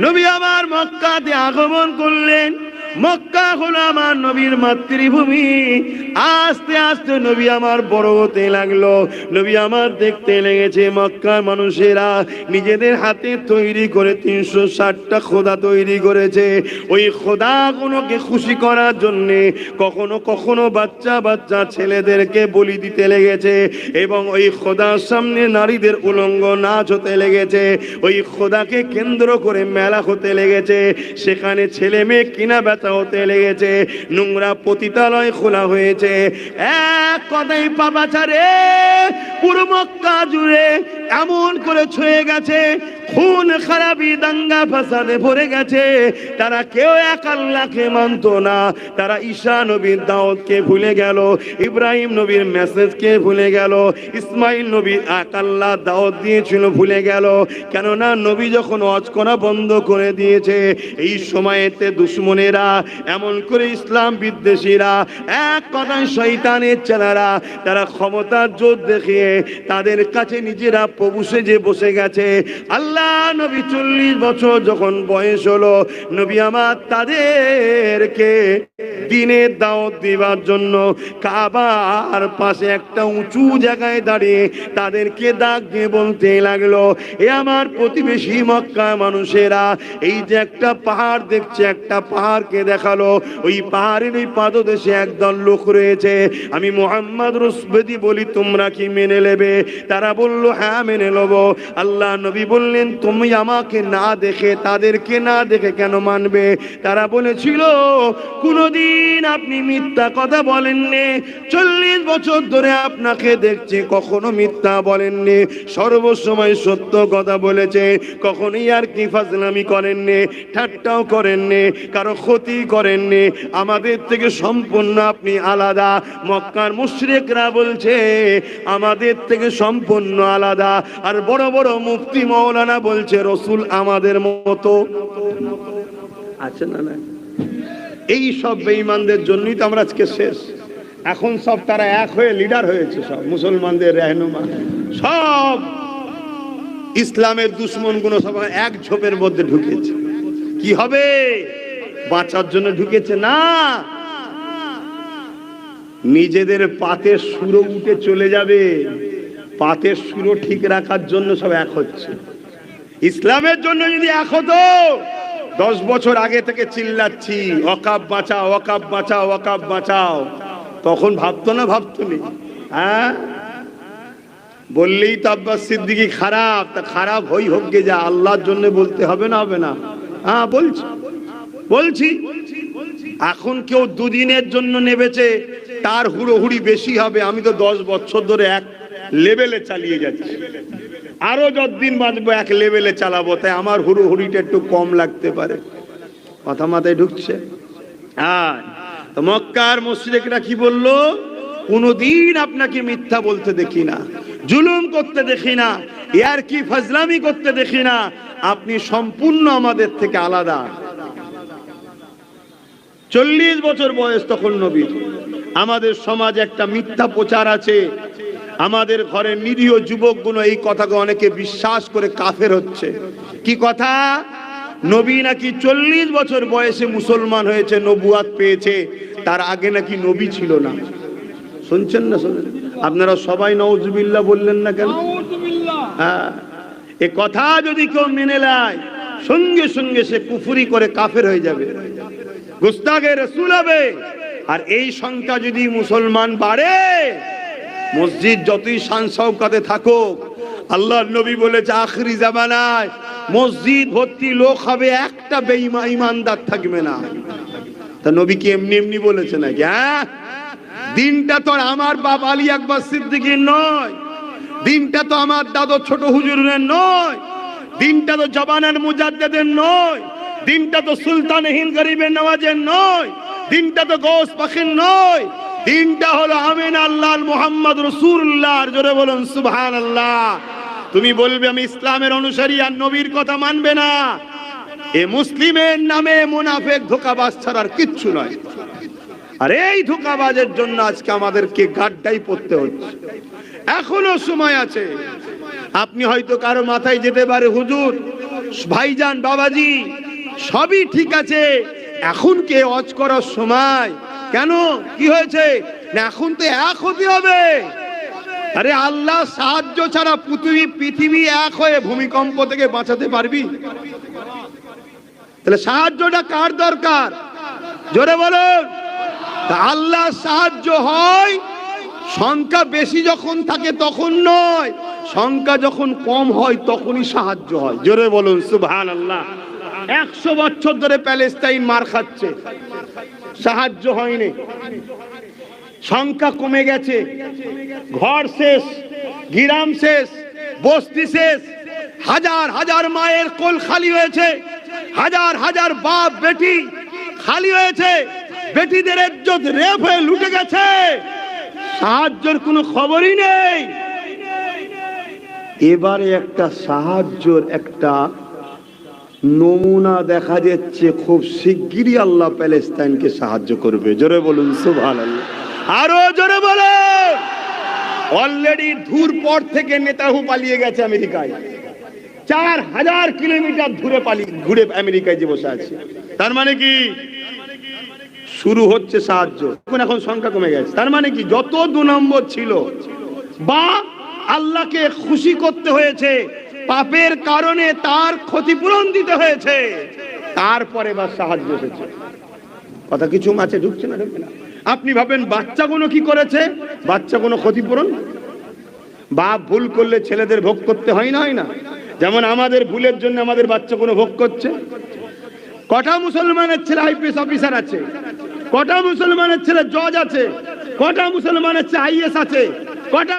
নবী আমার মক্কাতে আগমন করলেন। মক্কা হলো আমার নবীর মাতৃভূমি। আস্তে আস্তে নবী আমার বড় হতে লাগলো। নবী আমার দেখতে লেগেছে মক্কার মানুষেরা নিজেদের হাতে তৈরি করে 360টা খোদা তৈরি করেছে। ওই খোদাগুলোকে খুশি করার জন্যে কখনো কখনো বাচ্চা বাচ্চা ছেলেদেরকে বলি দিতে লেগেছে, এবং ওই খোদার সামনে নারীদের উলঙ্গ নাচ হতে লেগেছে। ওই খোদাকে কেন্দ্র করে মেলা হতে লেগেছে, সেখানে ছেলে মেয়ে কিনা বেচা হতে লেগেছে, নোংরা পতিতালয় খোলা হয়েছে। এক কথাই পাপাচারে পুরো মক্কা জুড়ে এমন করে ছুঁয়ে গেছে, খুন খারাপি দাঙ্গা ফাসাদে ভরে গেছে। তারা কেউ এক আল্লাহকে মানত না, তারা ঈসা নবীর দাওয়াতকে ভুলে গেল, ইব্রাহিম নবীর মেসেজকে ভুলে গেল, ইসমাইল নবী এক আল্লাহ দাওয়াত দিয়েছিল ভুলে গেল। কেননা নবী যখন ওয়াজ করা বন্ধ করে দিয়েছে, এই সময়েতে দুশ্মনেরা, এমন করে ইসলাম বিদ্বেষীরা, এক কথায় শয়তানের ছেলেরা, তারা ক্ষমতার জোর দেখিয়ে তাদের কাছে নিজেরা প্রভু সেজে বসে গেছে। আল্লাহ নবী 40 বছর যখন বয়স হলো, নবী আমার তাদেরকে দিনের দাওয়াত দিবার জন্য কাবার পাশে একটা উঁচু জায়গায় দাঁড়িয়ে তাদেরকে ডাক দিয়ে বলতে লাগলো, এ আমার প্রতিবেশী মক্কা মানুষেরা, এই যে একটা পাহাড় দেখছে, একটা পাহাড়কে দেখালো, ওই পাহাড়ের ওই পাদদেশে একদল লোক রয়েছে, আমি মুহাম্মদ রসুলজি বলি, তোমরা কি মেনে নেবে? তারা বলল, হ্যাঁ মেনে নেব। আল্লাহ নবী বললেন, তুমি আমাকে না দেখে, তাদেরকে না দেখে কেন মানবে? তারা বলেছিল, কোনদিন আপনি মিথ্যা কথা বলেননি, 40 বছর ধরে আপনাকে দেখছে, কখনো মিথ্যা বলেননি, সর্বসময় সত্য কথা বলেছে, কখনোই আর কি ফাজলামি করেননি, ঠাট্টাও করেননি, কারো ক্ষতি করেননি, আমাদের থেকে সম্পূর্ণ আপনি আলাদা। মক্কার মুশরিকরা বলছে আমাদের থেকে সম্পূর্ণ আলাদা, আর বড় বড় মুফতি মাওলানা বলছে রসুল আমাদের মতো। আছে না না? এই সব বেঈমানদের জন্যই তো আমরা আজকে শেষ। এখন সব তারা এক হয়ে লিডার হয়েছে, সব মুসলমানদের রহনুমা, সব ইসলামের দুশ্মন গুলো সব এক ঝোপের মধ্যে ঢুকেছে। কি হবে? বাঁচার জন্য ঢুকেছে না, নিজেদের পাতের সুরো উঠে চলে যাবে, পাতের সুরো ঠিক রাখার জন্য সব এক হচ্ছে। ইসলামের জন্য যদি এক হতো, 10 বছর আগে থেকে চিল্লাচ্ছি ওয়াকাফ বাঁচাও, ওয়াকাফ বাঁচাও, ওয়াকাফ বাঁচাও, তখন ভাবতো না? ভাবতো নি? হ্যাঁ, বললেই তো আব্বাস সিদ্দিকী খারাপ, তা খারাপ হই হোক গে, যা আল্লাহর জন্য বলতে হবে না? হবে না? হ্যাঁ বলছি। এখন কেউ দুদিনের জন্য নেবেছে, তার হুড়োহুড়ি বেশি হবে। আমি তো 10 বছর ধরে এক লেভেলে চালিয়ে যাচ্ছি, আরো যতদিন বাঁচবো এক লেভেলে চালাবো, তাই আমার হুড়োহুড়িটা একটু কম লাগতে পারে। কথা মাথায় ঢুকছে? হ্যাঁ, তো মক্কার মুশরিকরা কি বললো? কোনদিন আপনাকে মিথ্যা বলতে দেখি না, জুলুম করতে দেখি না, ইয়ার কি ফাজলামি করতে দেখি না, আপনি সম্পূর্ণ আমাদের থেকে আলাদা। 40 বছর বয়স তখন নবীর। আমাদের সমাজে একটা মিথ্যা প্রচার আছে, আমাদের ঘরের নিরীহ যুবকগুলো এই কথাকে অনেকে বিশ্বাস করে কাফের হচ্ছে। কি কথা? নবী নাকি 40 বছর বয়সে মুসলমান হয়েছে, নবুয়াত পেয়েছে, তার আগে নাকি নবী ছিল না। শুনছেন না? শুনেন আপনারা সবাই নাউজুবিল্লাহ বললেন না কেন? হ্যাঁ, এ কথা যদি কেউ মেনে নেয়, সঙ্গে সঙ্গে সে কুফরি করে কাফের হয়ে যাবে, গুস্তাখে রাসূল হবে। আর এই সংখ্যা যদি মুসলমান বাড়ে, মসজিদ যতই শান শওকতে থাকুক, আল্লাহর নবী বলেছে আখিরি জামানায় মসজিদ ভর্তি লোক হবে, একটা বেঈমান ইমানদার থাকবে না। তা নবী কি এমনি এমনি বলেছে নাকি? হ্যাঁ, দিনটা তো আমার বাপ আলী আকবর সিদ্দিকীর নয়, দিনটা তো আমার দাদু ছোট হুজুরের নয়, দিনটা তো জবানের মুজাদ্দেদের নয়, দিনটা তো সুলতান হিন্দ গরিবের নওয়াজের নয়, দিনটা তো গৌস পাখির নয়, দিনটা হলো আমিন আল্লাহ মুহাম্মদ রাসূলুল্লাহ। জোরে বলুন সুবহানাল্লাহ। তুমি বলবে আমি ইসলামের অনুসারী আর নবীর কথা মানবে না, এ মুসলিমের নামে মুনাফিক ধোঁকাবাজ ছাড়ার কিচ্ছু নয়। আর এই ধোঁকাবাজের জন্য আজকে আমাদেরকে গাড্ডাই পড়তে হচ্ছে। এখনো সময় আছে। আপনি হয়তো কারো মাথায় যেতে পারে, হুজুর ভাইজান বাবাজি সবই ঠিক আছে, এখন কে ওয়াজ করার সময়? কেন, কি হয়েছে? না এখন তো এক হতে হবে। আরে আল্লাহ সাহায্য ছাড়া পৃথিবী এক হয়ে ভূমিকম্প থেকে বাঁচাতে পারবি? তাহলে সাহায্যটা কার দরকার? জোরে বলুন। আল্লাহ সাহায্য হয় সংখ্যা বেশি যখন থাকে তখন নয়, সংখ্যা যখন কম হয় তখনই সাহায্য হয়। জোরে বলুন সুবহানাল্লাহ। 100 বছর ধরে প্যালেস্টাইন মার খাচ্ছে, সাহায্য হয়নি, সংখ্যা কমে গেছে, ঘর শেষ, গ্রাম শেষ, বস্তি শেষ, হাজার হাজার মায়ের কোল খালি হয়েছে, হাজার হাজার বাপ বেটি খালি হয়েছে, বেটিদের ইজ্জত রেপ হয়ে লুটে গেছে, সাহায্যের কোনো খবরই নেই। এবারে একটা সাহায্যের একটা নমুনা দেখা যাচ্ছে, খুব শিগগিরই আল্লাহ প্যালেস্তাইনকে সাহায্য করবে। জোরে বলুন সুবহানাল্লাহ। আরো জোরে বলুন। অলরেডি ধুর পর থেকে নেতাহু পালিয়ে গেছে আমেরিকায়, 4000 কিলোমিটার ঘুরে আমেরিকায় যে বসে আছে। তার মানে কি শুরু হচ্ছে সাহায্য। এখন সংখ্যা কমে গেছে, তার মানে কি যত 2 নম্বর ছিল বা আল্লাহকে খুশি করতে হয়েছে, পাপের কারণে তার ক্ষতিপূরণ দিতে হয়েছে, তারপরে বা সাহায্য এসেছে। কথা কিছু মাঝে ঢুকছে না? ঢুকবে না। আপনি ভাবেন বাচ্চাগুলো কি করেছে? বাচ্চাগুলো ক্ষতিপূরণ। বাপ ভুল করলে ছেলেদের ভোগ করতে হয় না, হয় না? যেমন আমাদের ভুলের জন্য আমাদের বাচ্চাগুলো ভোগ করছে। কটা মুসলমানের ছেলে আইপিএস অফিসার আছে, কটা মুসলমানের ছেলে জজ আছে, কটা মুসলমানের ছেলে আইএস আছে, কটা